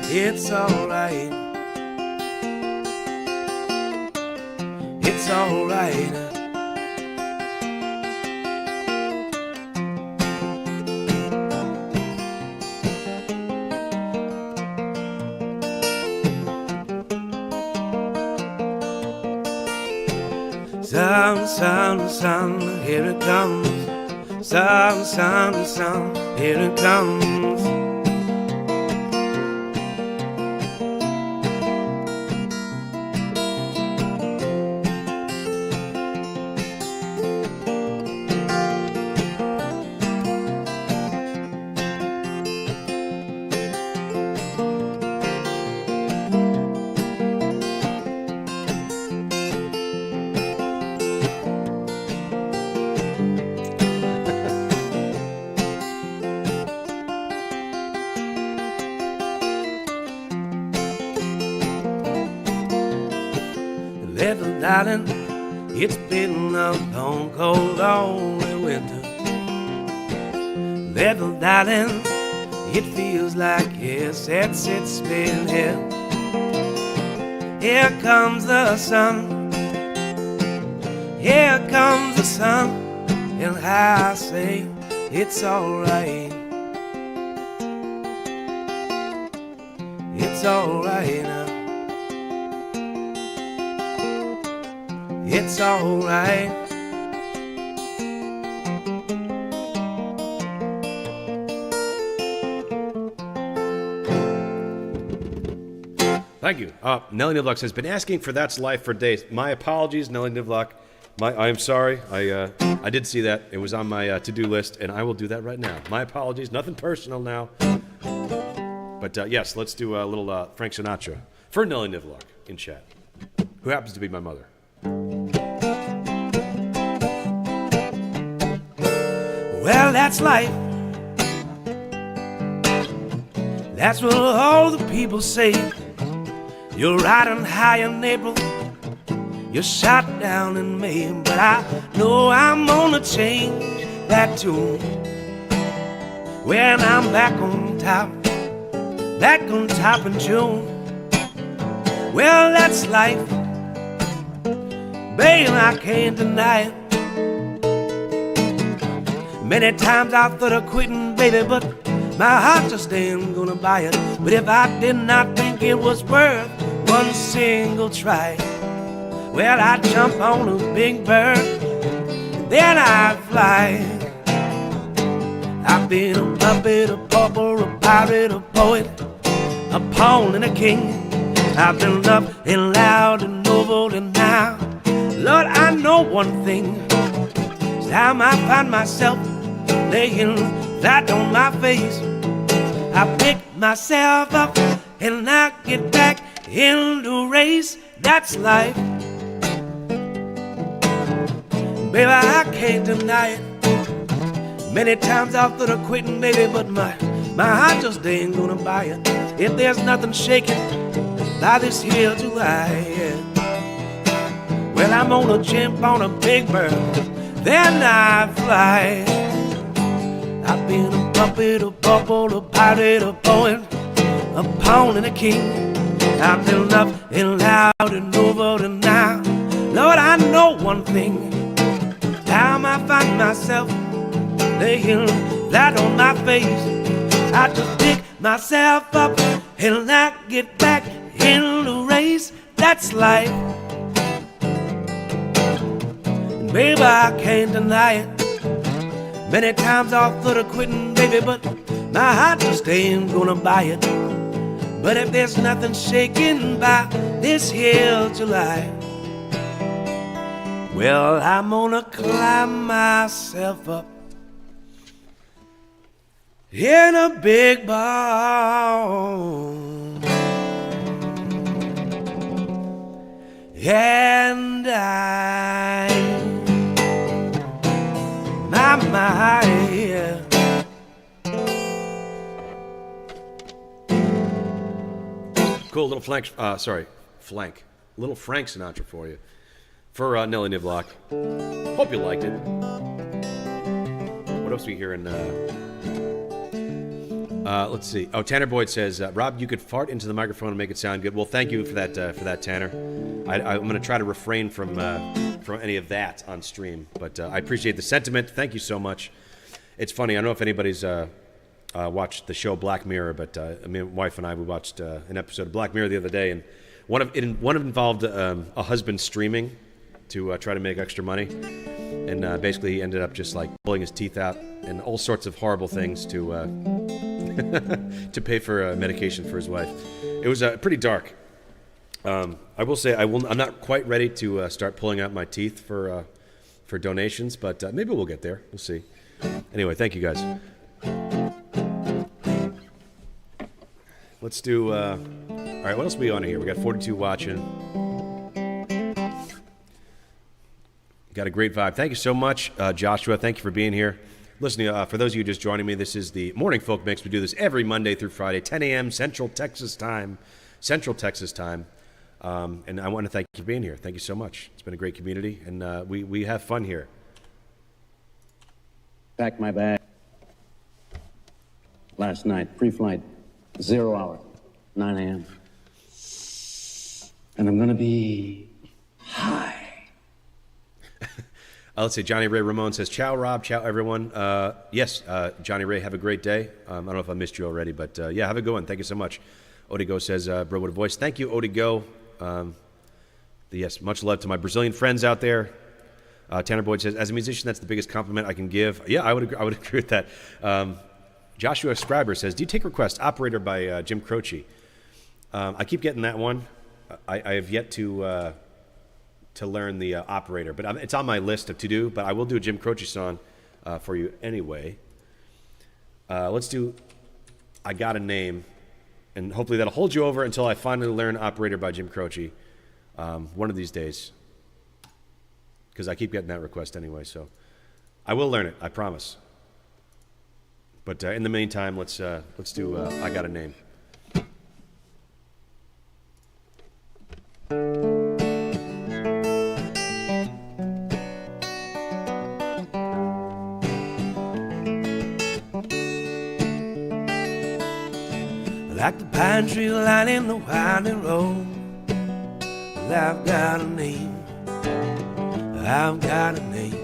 it's alright, it's alright. Sun, here it comes. Sun, here it comes. Little darling, it's been a long, cold, lonely winter. Little darling, it feels like yes, it's been here. Here comes the sun, here comes the sun, and I say it's alright, it's alright now. It's alright. Thank you. Nellie Nivlock says, been asking for That's Life for days. My apologies, Nellie Nivlock. I'm sorry. I did see that. It was on my to-do list, and I will do that right now. My apologies. Nothing personal now. But yes, let's do a little Frank Sinatra for Nellie Nivlock in chat, who happens to be my mother. Well, that's life. That's what all the people say. You're riding high in April, you're shot down in May. But I know I'm gonna change that tune when I'm back on top in June. Well, that's life, babe, I can't deny it. Many times I thought of quitting, baby, but my heart just ain't gonna buy it. But if I did not think it was worth one single try, well, I'd jump on a big bird, then I'd fly. I've been a puppet, a pauper, a pirate, a poet, a pawn and a king. I've been up and loud and over and now. Lord, I know one thing, time I find myself laying flat on my face, I pick myself up and I get back in the race. That's life, baby, I can't deny it. Many times I thought of quitting, baby, but my heart just ain't gonna buy it. If there's nothing shaking by this here July, yeah. Well, I'm gonna jump on a big bird, then I fly. I've been a puppet, a pauper, a pirate, a poet, a pawn and a king. I've been up and loud and over and now. Lord, I know one thing, time I find myself laying flat on my face, I just pick myself up and I get back in the race. That's life, and baby, I can't deny it. Many times I thought of quitting, baby, but my heart just ain't gonna buy it. But if there's nothing shaking by this here July, well, I'm gonna climb myself up in a big barn, and my, yeah. cool little little Frank Sinatra for you. For Nelly Nivlock. Hope you liked it. What else are we hearing? Let's see. Oh, Tanner Boyd says, Rob, you could fart into the microphone and make it sound good. Well, thank you for that, Tanner. I'm going to try to refrain from any of that on stream, but I appreciate the sentiment. Thank you so much. It's funny. I don't know if anybody's watched the show Black Mirror, but my wife and I, we watched an episode of Black Mirror the other day, and one of involved a husband streaming to try to make extra money, and basically he ended up just like pulling his teeth out and all sorts of horrible things to to pay for medication for his wife. It was pretty dark. I will say I'm not quite ready to start pulling out my teeth for donations, but maybe we'll get there. We'll see. Anyway, thank you guys. Let's do. All right, what else are we on here? We got 42 watching. Got a great vibe. Thank you so much, Joshua. Thank you for being here. Listen, for those of you just joining me, this is the Morning Folk Mix. We do this every Monday through Friday, 10 a.m. Central Texas time. And I want to thank you for being here. Thank you so much. It's been a great community, and we have fun here. Packed my bag last night, pre-flight, 0 hour, 9 a.m. And I'm going to be high. Let's see. Johnny Ray Ramon says, ciao, Rob. Ciao, everyone. Yes, Johnny Ray, have a great day. I don't know if I missed you already, but yeah, have a good one. Thank you so much. Odigo says, bro, what a voice. Thank you, Odigo. Yes, much love to my Brazilian friends out there. Tanner Boyd says, as a musician, that's the biggest compliment I can give. Yeah, I would agree with that. Joshua Scriber says, do you take requests? Operator by Jim Croce. I keep getting that one. I have yet to learn the operator, but it's on my list of to do, but I will do a Jim Croce song for you anyway. Let's do I Got a Name, and hopefully that'll hold you over until I finally learn Operator by Jim Croce one of these days, because I keep getting that request anyway, so I will learn it, I promise. But in the meantime, let's do I Got a Name. Like the pine tree lining the winding road, well, I've got a name, I've got a name.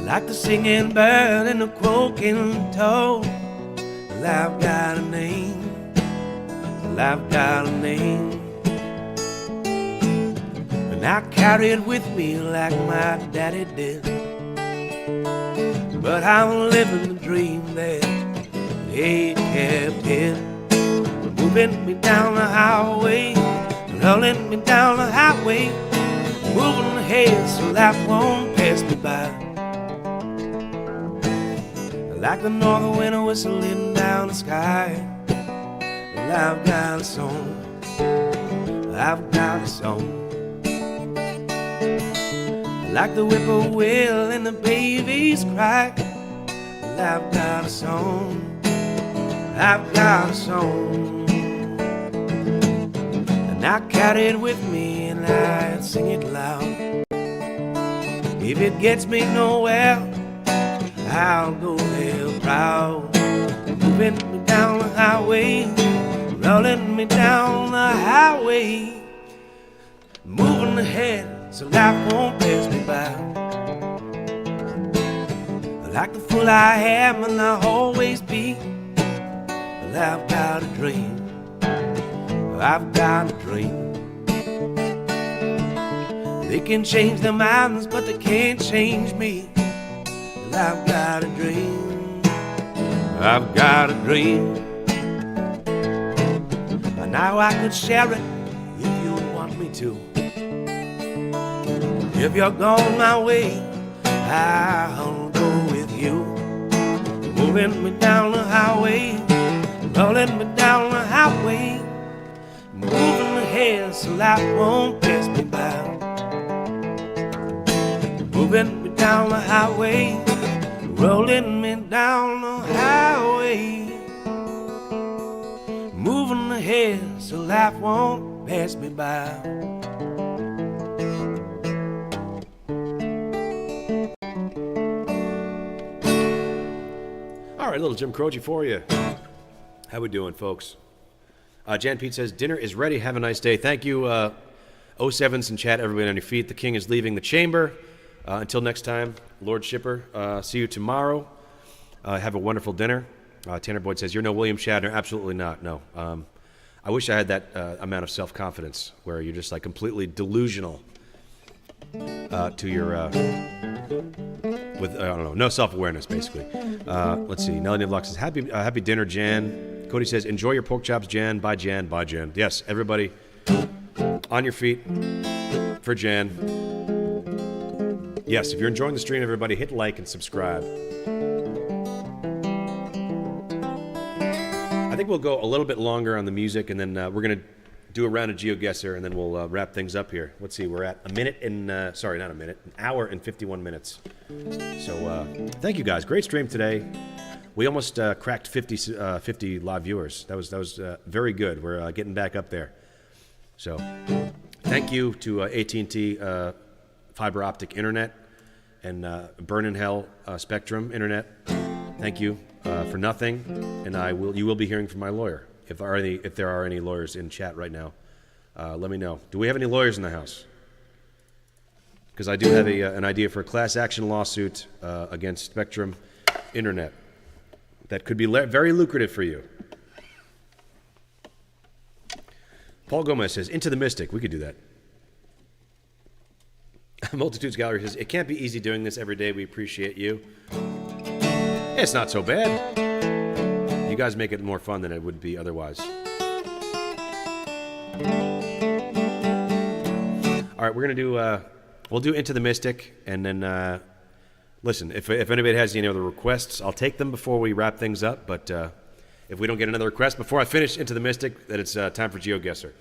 Like the singing bird and the croaking toad, well, I've got a name, well, I've got a name. And I carry it with me like my daddy did, but I'm living the dream that he kept it, moving me down the highway, rolling me down the highway, moving ahead so life won't pass me by. Like the northern wind whistling down the sky, well, I've got a song, I've got a song. Like the whippoorwill and the baby's cry, well, I've got a song, I've got a song. And I carry it with me and I sing it loud. If it gets me nowhere, I'll go there proud. Moving me down the highway, rolling me down the highway, moving ahead so life won't pass me by. Like the fool I am and I'll always be, well, I've got a dream, I've got a dream. They can change their minds, but they can't change me. Well, I've got a dream, I've got a dream. And now I could share it if you want me to. If you're gone my way, I'll go with you. Moving me down the highway, rolling me down the highway, moving ahead so life won't pass me by. Moving me down the highway, rolling me down the highway, so life won't pass me by. All right, little Jim Croce for you. How we doing, folks? Jan Pete says, dinner is ready. Have a nice day. Thank you, 07s in chat, everybody on your feet. The king is leaving the chamber. Until next time, Lord Shipper, see you tomorrow. Have a wonderful dinner. Tanner Boyd says, you're no William Shatner. Absolutely not, no. I wish I had that amount of self-confidence where you're just like completely delusional to your, with, I don't know, no self-awareness, basically. Let's see. Nelly Nivlock says, happy dinner, Jan. Cody says, enjoy your pork chops, Jan. Bye, Jan. Bye, Jan. Yes, everybody on your feet for Jan. Yes, if you're enjoying the stream, everybody hit like and subscribe. I think we'll go a little bit longer on the music, and then we're going to do a round of GeoGuessr, and then we'll wrap things up here. Let's see, we're at an hour and 51 minutes. So thank you guys. Great stream today. We almost cracked 50 live viewers. That was very good. We're getting back up there. So thank you to AT&T fiber optic internet and Burn in Hell Spectrum internet. Thank you for nothing, and you will be hearing from my lawyer. If there are any lawyers in chat right now, let me know. Do we have any lawyers in the house? Because I do have an idea for a class action lawsuit against Spectrum Internet that could be very lucrative for you. Paul Gomez says, Into the Mystic. We could do that. Multitudes Gallery says, it can't be easy doing this every day. We appreciate you. It's not so bad. You guys make it more fun than it would be otherwise. All right, we're going to do, we'll do Into the Mystic, and then, listen, if anybody has any other requests, I'll take them before we wrap things up, but if we don't get another request before I finish Into the Mystic, then it's time for GeoGuessr.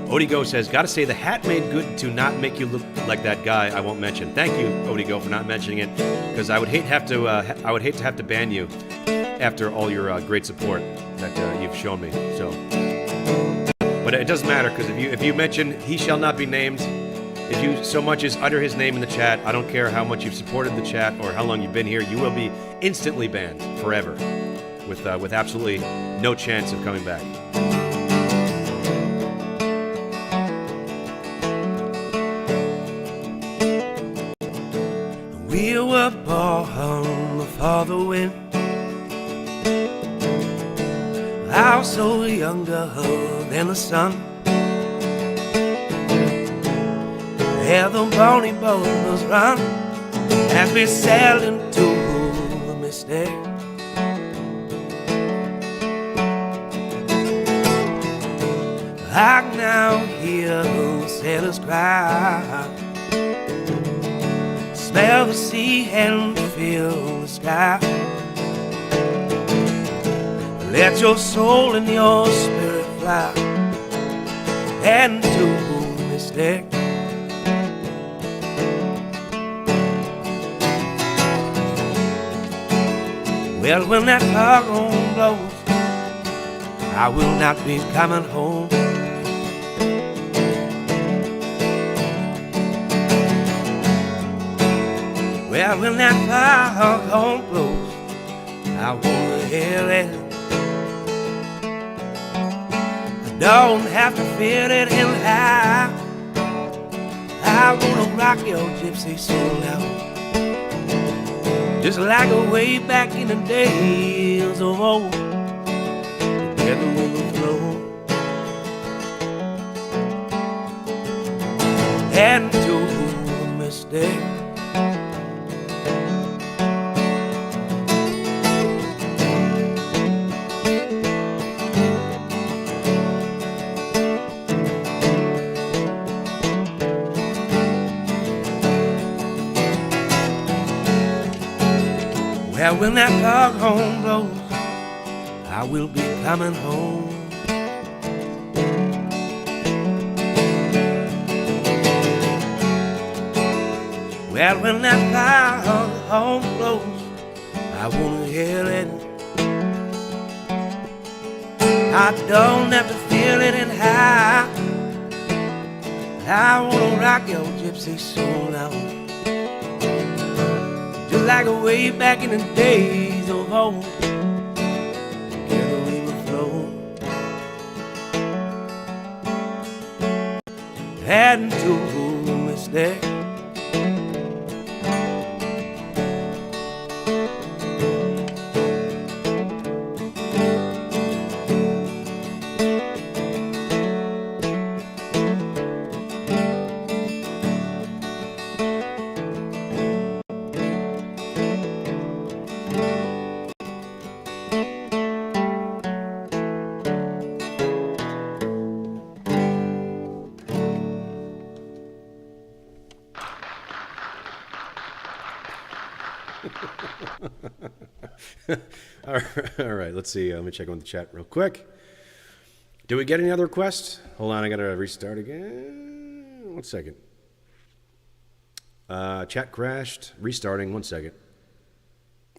Odigo says, gotta say the hat made good to not make you look like that guy I won't mention. Thank you, Odigo, for not mentioning it, because I would hate to have to ban you after all your great support that you've shown me. So, but it doesn't matter, because if you mention he shall not be named, if you so much as utter his name in the chat, I don't care how much you've supported the chat or how long you've been here, you will be instantly banned forever, with absolutely no chance of coming back. We were born for the wind, how so younger than the sun. Where the bonny boats run as we sail into the mystic. I can now hear the sailors cry, smell the sea and feel the sky. Let your soul and your spirit fly and do the mystic. Well, when that foghorn blows, I will not be coming home. Well, when that foghorn blows, I wanna hear it. I don't have to feel it in high. I wanna rock your gypsy soul out, just like a way back in the days of old. Together we'll flow and do a mistake. Well, when that foghorn blows, I will be coming home. Well, when that foghorn blows, I wanna hear it. I don't have to feel it in how I wanna rock your gypsy soul now, just like way back in the days of old. Together we will flow, heading to a mistake. All right, let's see. Let me check on the chat real quick. Did we get any other requests? Hold on, I got to restart again. 1 second. Chat crashed. Restarting. 1 second.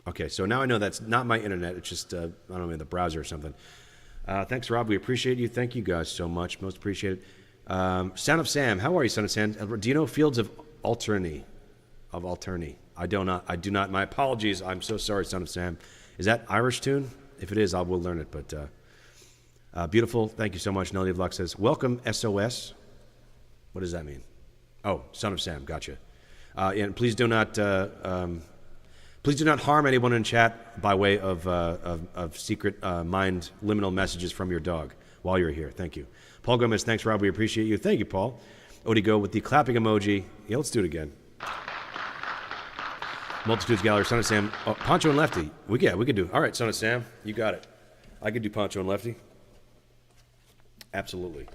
Okay, so now I know that's not my internet. It's just, I don't know, maybe the browser or something. Thanks, Rob. We appreciate you. Thank you guys so much. Most appreciated. Son of Sam. How are you, Son of Sam? Do you know Fields of Alterny? I do not. My apologies. I'm so sorry, Son of Sam. Is that Irish tune? If it is, I will learn it. But beautiful. Thank you so much. Nelly of Luck says, welcome, SOS. What does that mean? Oh, Son of Sam. Gotcha. And please do not harm anyone in chat by way of secret mind liminal messages from your dog while you're here. Thank you. Paul Gomez, thanks, Rob. We appreciate you. Thank you, Paul. Odie Go with the clapping emoji. Yeah, let's do it again. Multitudes Gallery, Son of Sam. Oh, Poncho and Lefty. We could do. All right, Son of Sam, you got it. I could do Poncho and Lefty. Absolutely.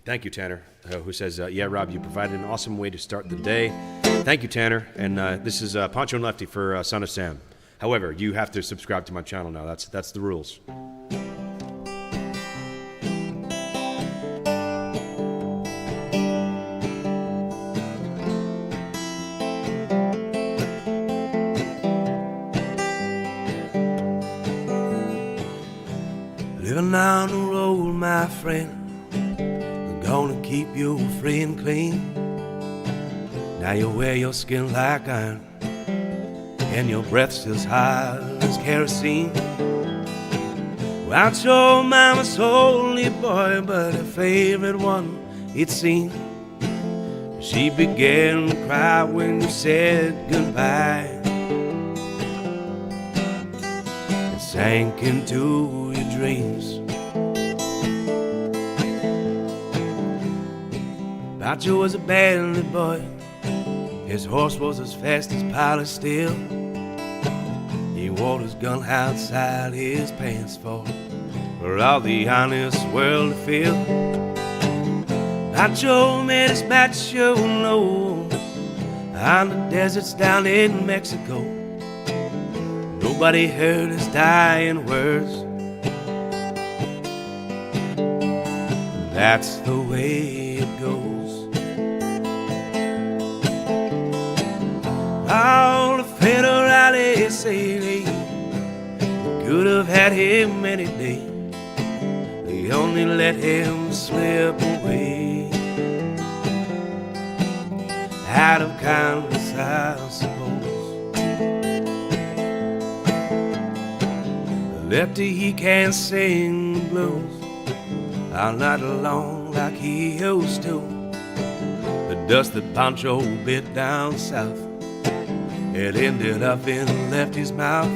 Thank you, Tanner, who says, yeah, Rob, you provided an awesome way to start the day. Thank you, Tanner. And this is Poncho and Lefty for Son of Sam. However, you have to subscribe to my channel now. That's the rules. Living down the road, my friend, I'm gonna keep you free and clean. Now you wear your skin like iron, and your breath's as hot as kerosene. Without your mama's only boy, but her favorite one, it seemed. She began to cry when you said goodbye, and sank into your dreams. Pancho was a bandit boy. His horse was as fast as polished steel. He wore his gun outside his pants for all the honest world to feel. Pancho made his macho known on the deserts down in Mexico. Nobody heard his dying words. That's the way it goes. All the federales say they could have had him any day. They only let him slip away. Out of kindness, I suppose. Lefty, he can't sing the blues all night long like he used to. The dust that Pancho bit down south, it ended up in Lefty's mouth.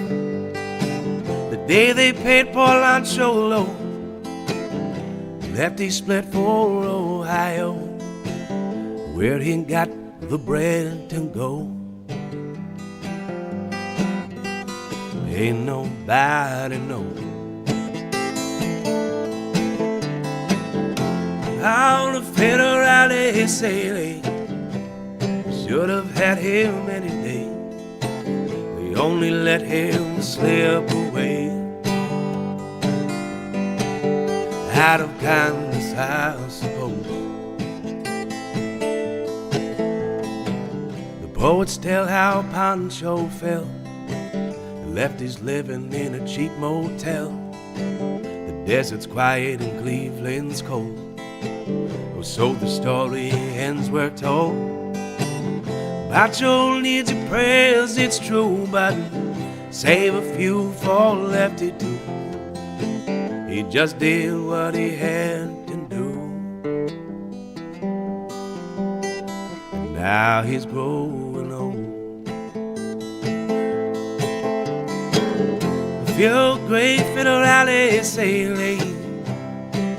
The day they paid poor Lancho low, Lefty split for Ohio, where he got the bread to go. Ain't nobody know. All the federales say they should have had him any day. only let him slip away. Out of kindness, I suppose. The poets tell how Pancho fell, left his living in a cheap motel. The desert's quiet and Cleveland's cold. Oh, so the story ends, we're told. Pancho needs your prayers, it's true, but save a few for Lefty too. He just did what he had to do, and now he's growing old. A few great federales say they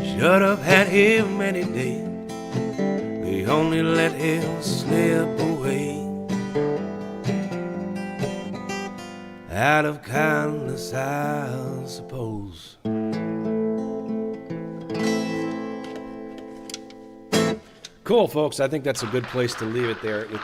should have had him any day. They only let him slip away. Out of kindness, I suppose. Cool, folks. I think that's a good place to leave it there with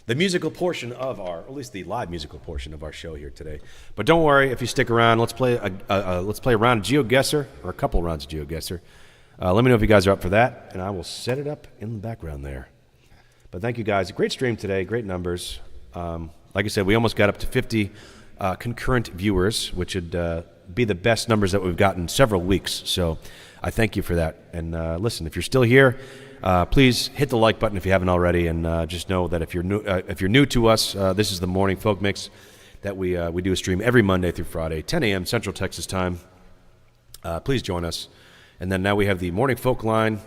the musical portion of our, at least the live musical portion of our show here today. But don't worry, if you stick around, let's play a round of GeoGuessr, or a couple rounds of GeoGuessr. Let me know if you guys are up for that, and I will set it up in the background there. But thank you guys. Great stream today, great numbers. Like I said, we almost got up to 50 concurrent viewers, which would be the best numbers that we've gotten in several weeks. So I thank you for that. And listen, if you're still here, please hit the like button if you haven't already. And just know that if you're new to us, this is the Morning Folk Mix that we do a stream every Monday through Friday, 10 a.m. Central Texas time. Please join us. And then now we have the Morning Folk line.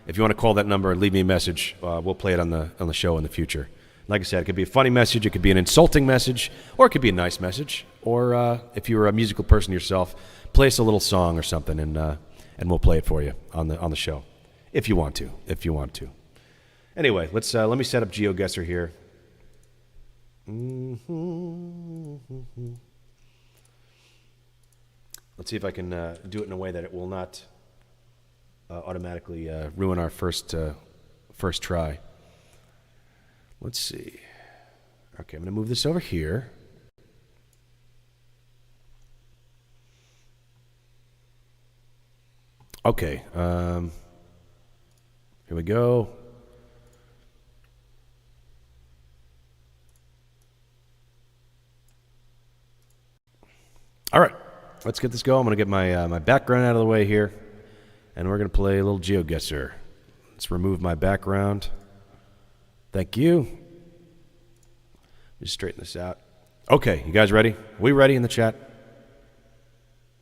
If you want to call that number and leave me a message, we'll play it on the show in the future. Like I said, it could be a funny message, it could be an insulting message, or it could be a nice message. Or if you're a musical person yourself, play us a little song or something, and we'll play it for you on the show, if you want to. Anyway, let me set up GeoGuessr here. Let's see if I can do it in a way that it will not automatically ruin our first try. Let's see. Okay, I'm going to move this over here. Okay, here we go. All right, let's get this going. I'm going to get my background out of the way here, and we're going to play a little GeoGuessr. Let's remove my background. Thank you. Just straighten this out. Okay, you guys ready? We ready in the chat?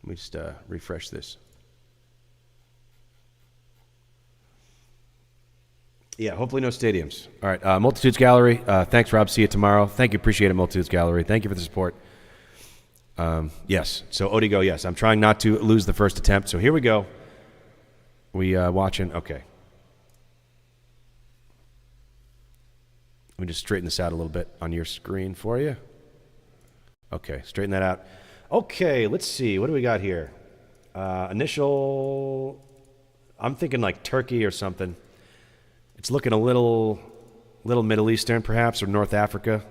Let me just refresh this. Yeah, hopefully no stadiums. All right, Multitudes Gallery. Thanks, Rob. See you tomorrow. Thank you. Appreciate it, Multitudes Gallery. Thank you for the support. Yes, so Odigo, yes. I'm trying not to lose the first attempt. So here we go. We watching. Okay. Let me just straighten this out a little bit on your screen for you. Okay, straighten that out. Okay, let's see. What do we got here? Initial, I'm thinking like Turkey or something. It's looking a little Middle Eastern, perhaps, or North Africa.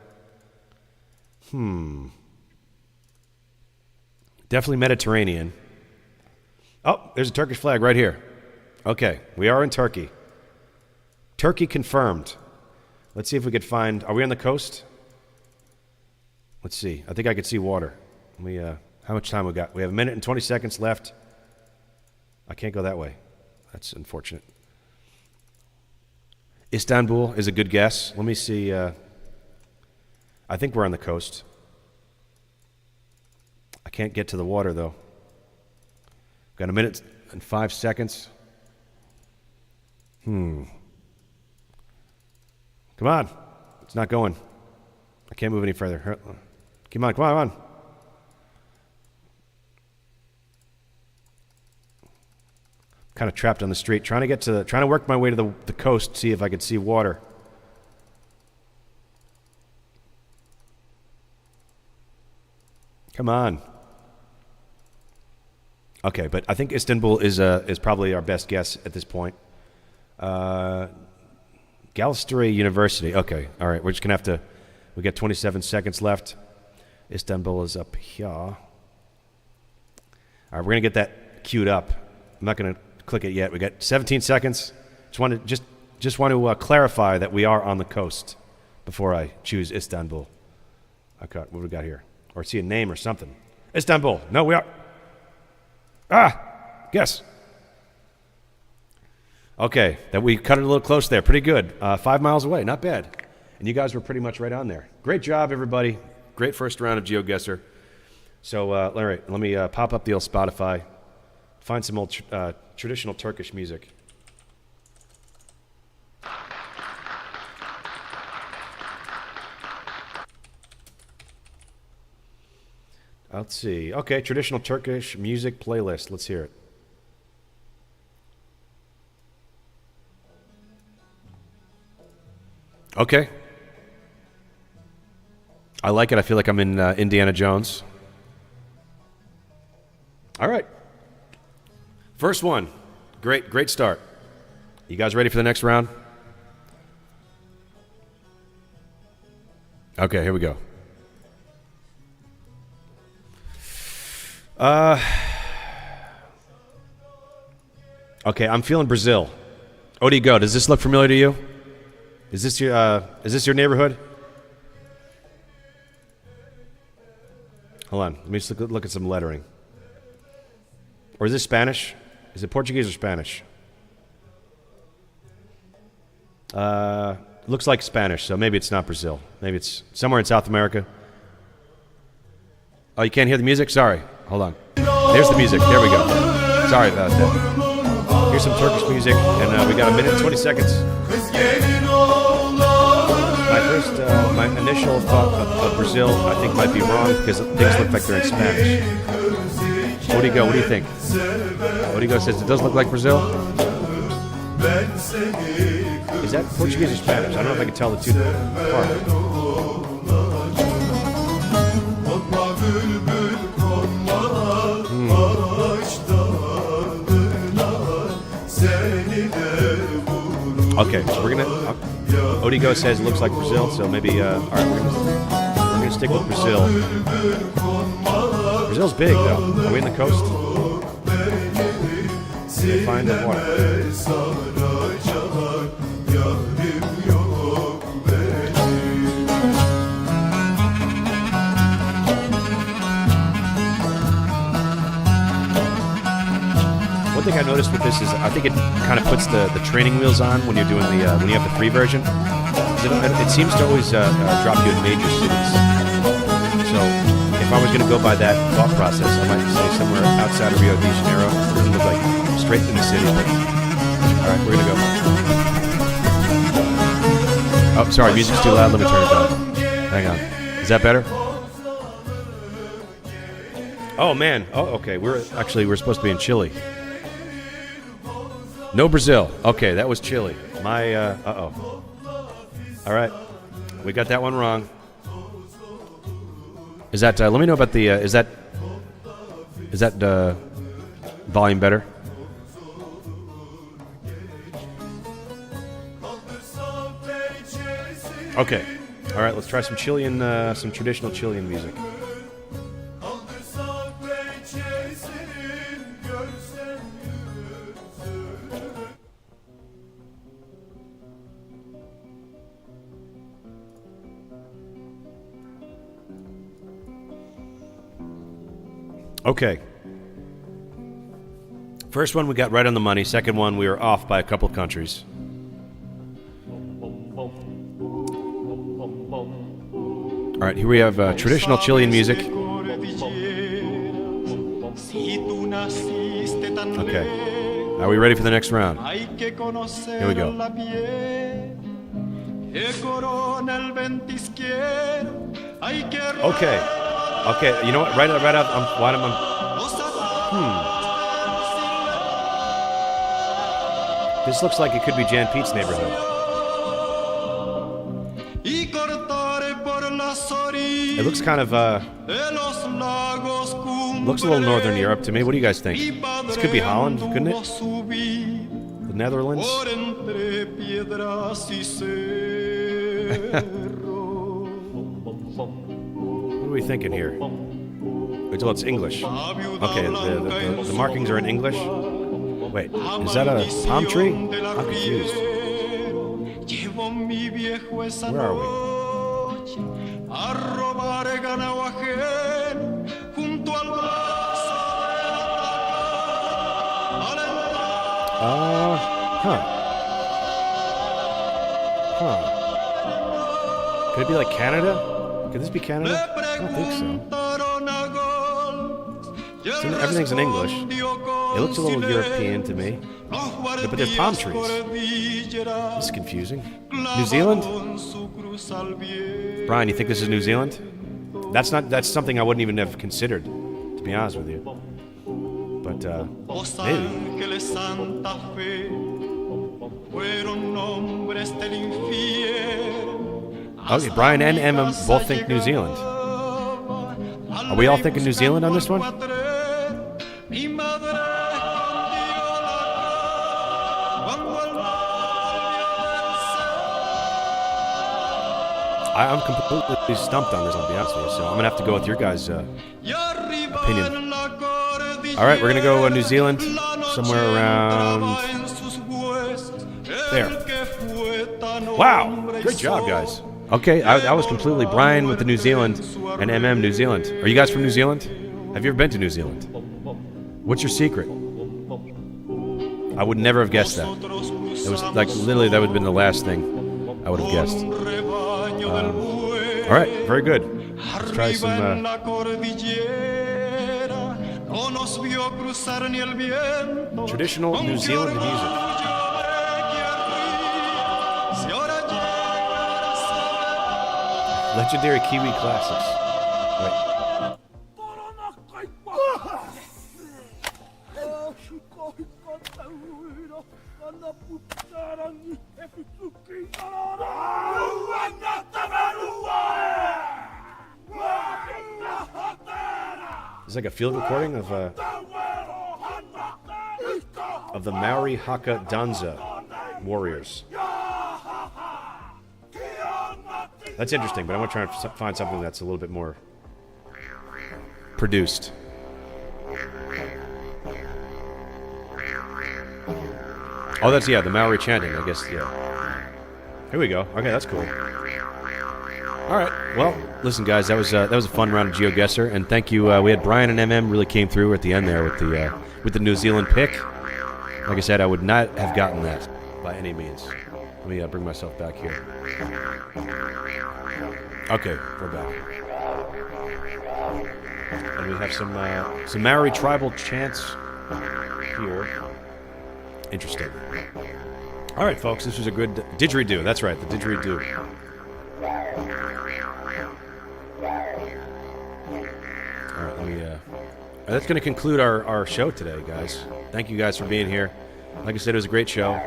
Definitely Mediterranean. Oh, there's a Turkish flag right here. Okay, we are in Turkey. Turkey confirmed. Let's see if we could find... Are we on the coast? Let's see. I think I could see water. How much time we got? We have 1 minute and 20 seconds left. I can't go that way. That's unfortunate. Istanbul is a good guess. Let me see. I think we're on the coast. I can't get to the water, though. Got 1 minute and 5 seconds. Come on. It's not going. I can't move any further. Come on. Kind of trapped on the street, trying to work my way to the coast, see if I could see water. Come on. Okay, but I think Istanbul is probably our best guess at this point. Galatasaray University. Okay, all right. We're just gonna have to. We got 27 seconds left. Istanbul is up here. All right, we're gonna get that queued up. I'm not gonna click it yet. We got 17 seconds. Just want to clarify that we are on the coast before I choose Istanbul. Okay, what do we got here? Or see a name or something. Istanbul. No, we are. Guess. Okay, that we cut it a little close there. Pretty good. 5 miles away. Not bad. And you guys were pretty much right on there. Great job, everybody. Great first round of GeoGuessr. So, all right, let me pop up the old Spotify. Find some old traditional Turkish music. Let's see. Okay, traditional Turkish music playlist. Let's hear it. Okay. I like it. I feel like I'm in Indiana Jones. All right. First one. Great start. You guys ready for the next round? Okay, here we go. Okay, I'm feeling Brazil. Odigo, does this look familiar to you? Is this your neighborhood? Hold on, let me just look at some lettering. Or is this Spanish? Is it Portuguese or Spanish? Looks like Spanish, so maybe it's not Brazil. Maybe it's somewhere in South America. Oh, you can't hear the music? Sorry. Hold on. There's the music. There we go. Sorry about that. Here's some Turkish music, and we got 1 minute and 20 seconds. My initial thought of Brazil, I think, might be wrong because things look like they're in Spanish. Odigo, what do you think? Odigo says it does look like Brazil. Is that Portuguese or Spanish? I don't know if I can tell the two apart. Okay, so we're gonna. Odigo says it looks like Brazil, so maybe. All right, we're gonna stick with Brazil. Brazil's big, though. Are we in the coast? Find the water. One thing I noticed with this is I think it kind of puts the training wheels on when you're doing the when you have the free version. It seems to always drop you in major cities. So if I was going to go by that thought process, I might say somewhere outside of Rio de Janeiro. It doesn't look like straight in the city. But all right, we're going to go. Oh, sorry, music's too loud. Let me turn it down. Hang on. Is that better? Oh man. Oh, okay. We're supposed to be in Chile. No Brazil. Okay, that was Chile. My, uh-oh. All right. We got that one wrong. Is that, let me know about the, is that volume better? Okay. All right, let's try some Chilean, some traditional Chilean music. Okay. First one we got right on the money. Second one we were off by a couple of countries. All right, here we have traditional Chilean music. Okay. Are we ready for the next round? Here we go. Okay. Okay, you know what? Right up. This looks like it could be Jan Pete's neighborhood. It looks kind of looks a little Northern Europe to me. What do you guys think? This could be Holland, couldn't it? The Netherlands? Por entre piedras y cerro. What are we thinking here? Well, it's English. Okay, the markings are in English. Wait, is that a palm tree? I'm confused. Where are we? A robar ganado ajeno junto al brazo Could it be like Canada? Could this be Canada? I don't think so. Everything's in English. It looks a little European to me. But there's palm trees. This is confusing. New Zealand? Brian, you think this is New Zealand? That's something I wouldn't even have considered, to be honest with you. But maybe. Okay, Brian and Emma both think New Zealand. Are we all thinking New Zealand on this one? I'm completely stumped on this, I'll be honest with you, so I'm going to have to go with your guys' opinion. All right, we're going to go New Zealand, somewhere around there. Wow, great job, guys. Okay, I was completely Brian with the New Zealand and MM New Zealand. Are you guys from New Zealand? Have you ever been to New Zealand? What's your secret? I would never have guessed that. It was like literally that would have been the last thing I would have guessed. All right, very good. Let's try some traditional New Zealand music. Legendary Kiwi classics. Wait. It's like a field recording of the Maori Haka Danza warriors. That's interesting, but I want to try and find something that's a little bit more produced. Oh, that's, yeah, the Maori chanting, I guess, yeah. Here we go. Okay, that's cool. All right, well, listen, guys, that was a fun round of GeoGuessr, and thank you. We had Brian and MM really came through at the end there with the New Zealand pick. Like I said, I would not have gotten that by any means. Let me bring myself back here. Okay, we're back. And we have some Maori tribal chants here. Interesting. All right, folks, this was a good didgeridoo. That's right, the didgeridoo. All right, let me. That's going to conclude our show today, guys. Thank you guys for being here. Like I said, it was a great show.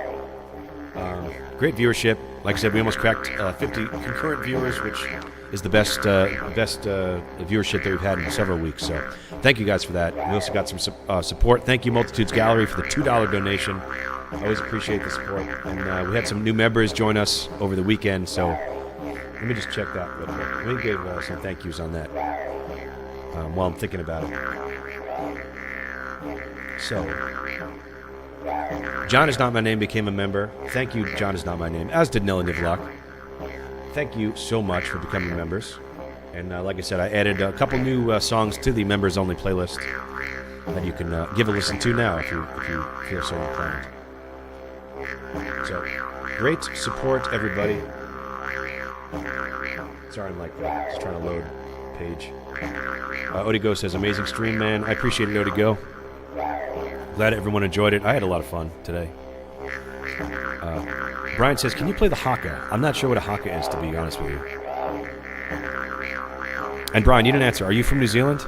Great viewership. Like I said, we almost cracked 50 concurrent viewers, which is the best viewership that we've had in several weeks. So thank you guys for that. We also got some support. Thank you, Multitudes Gallery, for the $2 donation. I always appreciate the support. And we had some new members join us over the weekend, so let me just check that real quick. Let me give some thank yous on that while I'm thinking about it. So, John Is Not My Name became a member. Thank you, John Is Not My Name, as did Nella Nivlock. Thank you so much for becoming members. And like I said, I added a couple new songs to the members-only playlist that you can give a listen to now if you feel so inclined. So, great support, everybody. Sorry, I'm just trying to load page. Odigo says, amazing stream, man. I appreciate it, Odigo. Glad everyone enjoyed it. I had a lot of fun today. Brian says, can you play the haka? I'm not sure what a haka is, to be honest with you. And Brian, you didn't answer. Are you from New Zealand?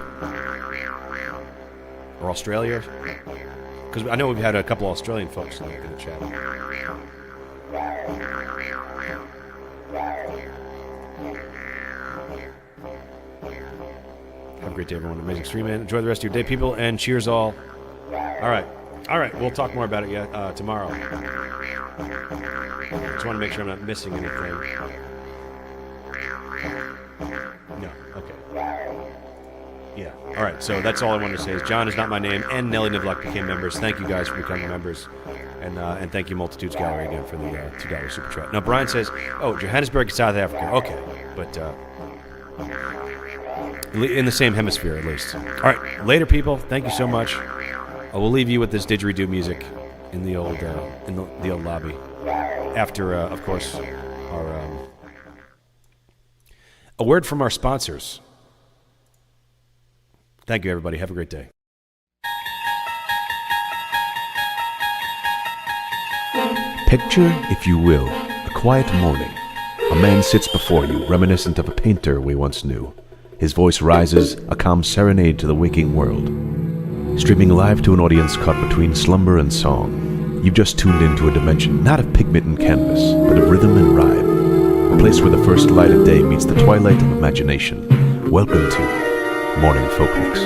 Or Australia? Because I know we've had a couple Australian folks in the chat. Have a great day, everyone. Amazing stream, man. Enjoy the rest of your day, people, and cheers all. All right. All right, we'll talk more about it tomorrow. Just want to make sure I'm not missing anything. No, okay. Yeah, all right, so that's all I wanted to say is John is not my name, and Nelly Nivlock became members. Thank you guys for becoming members. And thank you, Multitudes Gallery, again, for the $2 super chat. Now, Brian says, oh, Johannesburg, South Africa. Okay, but in the same hemisphere, at least. All right, later, people. Thank you so much. I will leave you with this didgeridoo music in the old lobby. After, of course, a word from our sponsors. Thank you, everybody. Have a great day. Picture, if you will, a quiet morning. A man sits before you, reminiscent of a painter we once knew. His voice rises, a calm serenade to the waking world. Streaming live to an audience caught between slumber and song. You've just tuned into a dimension not of pigment and canvas, but of rhythm and rhyme. A place where the first light of day meets the twilight of imagination. Welcome to Morning Folk Mix.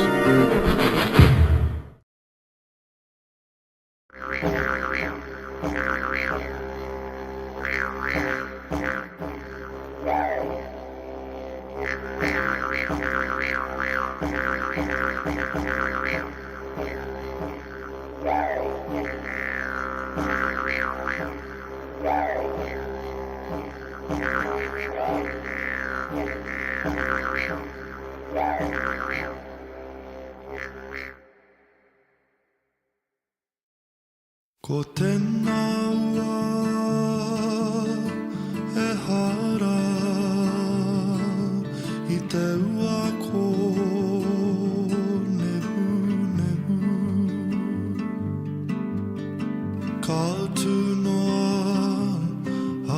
Ko tēnā ua e hara I te ua ko nehu nehu Ka atu noa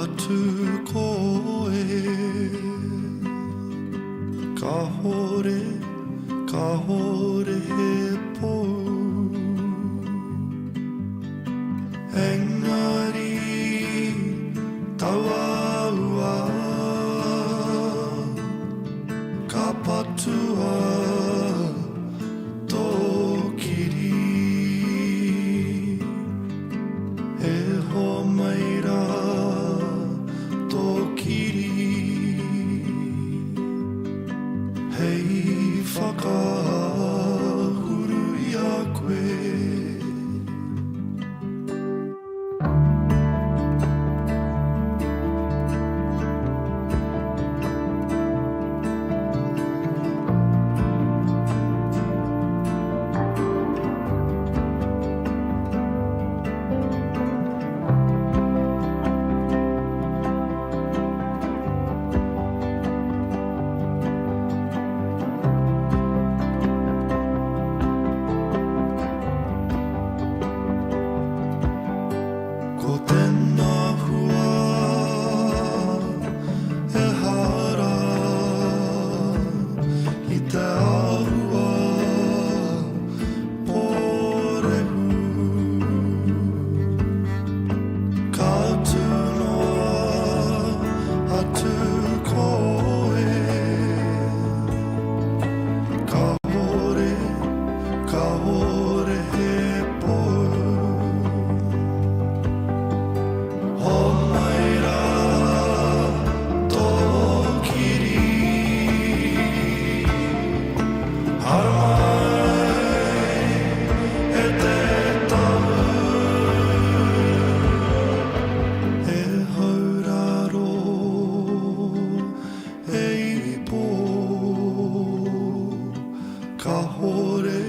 atu koe Ka hore he pou Engari taua ua Ka patua tō kiri E ho maira tō kiri Hei whakahuru I a koe Ko tēnā hua e hara I te ahua pōrehu Ka atu noa atu koe Ka hore he pou Ho maira tō kiri Harai e te tau E hauraro e ipo Ka hore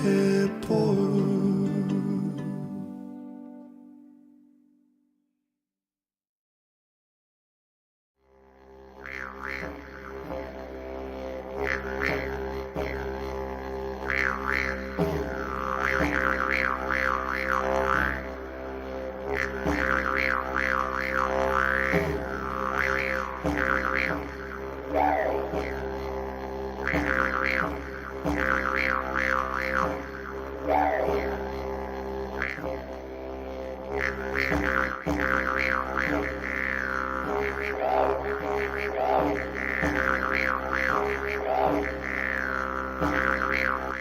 he pou Real.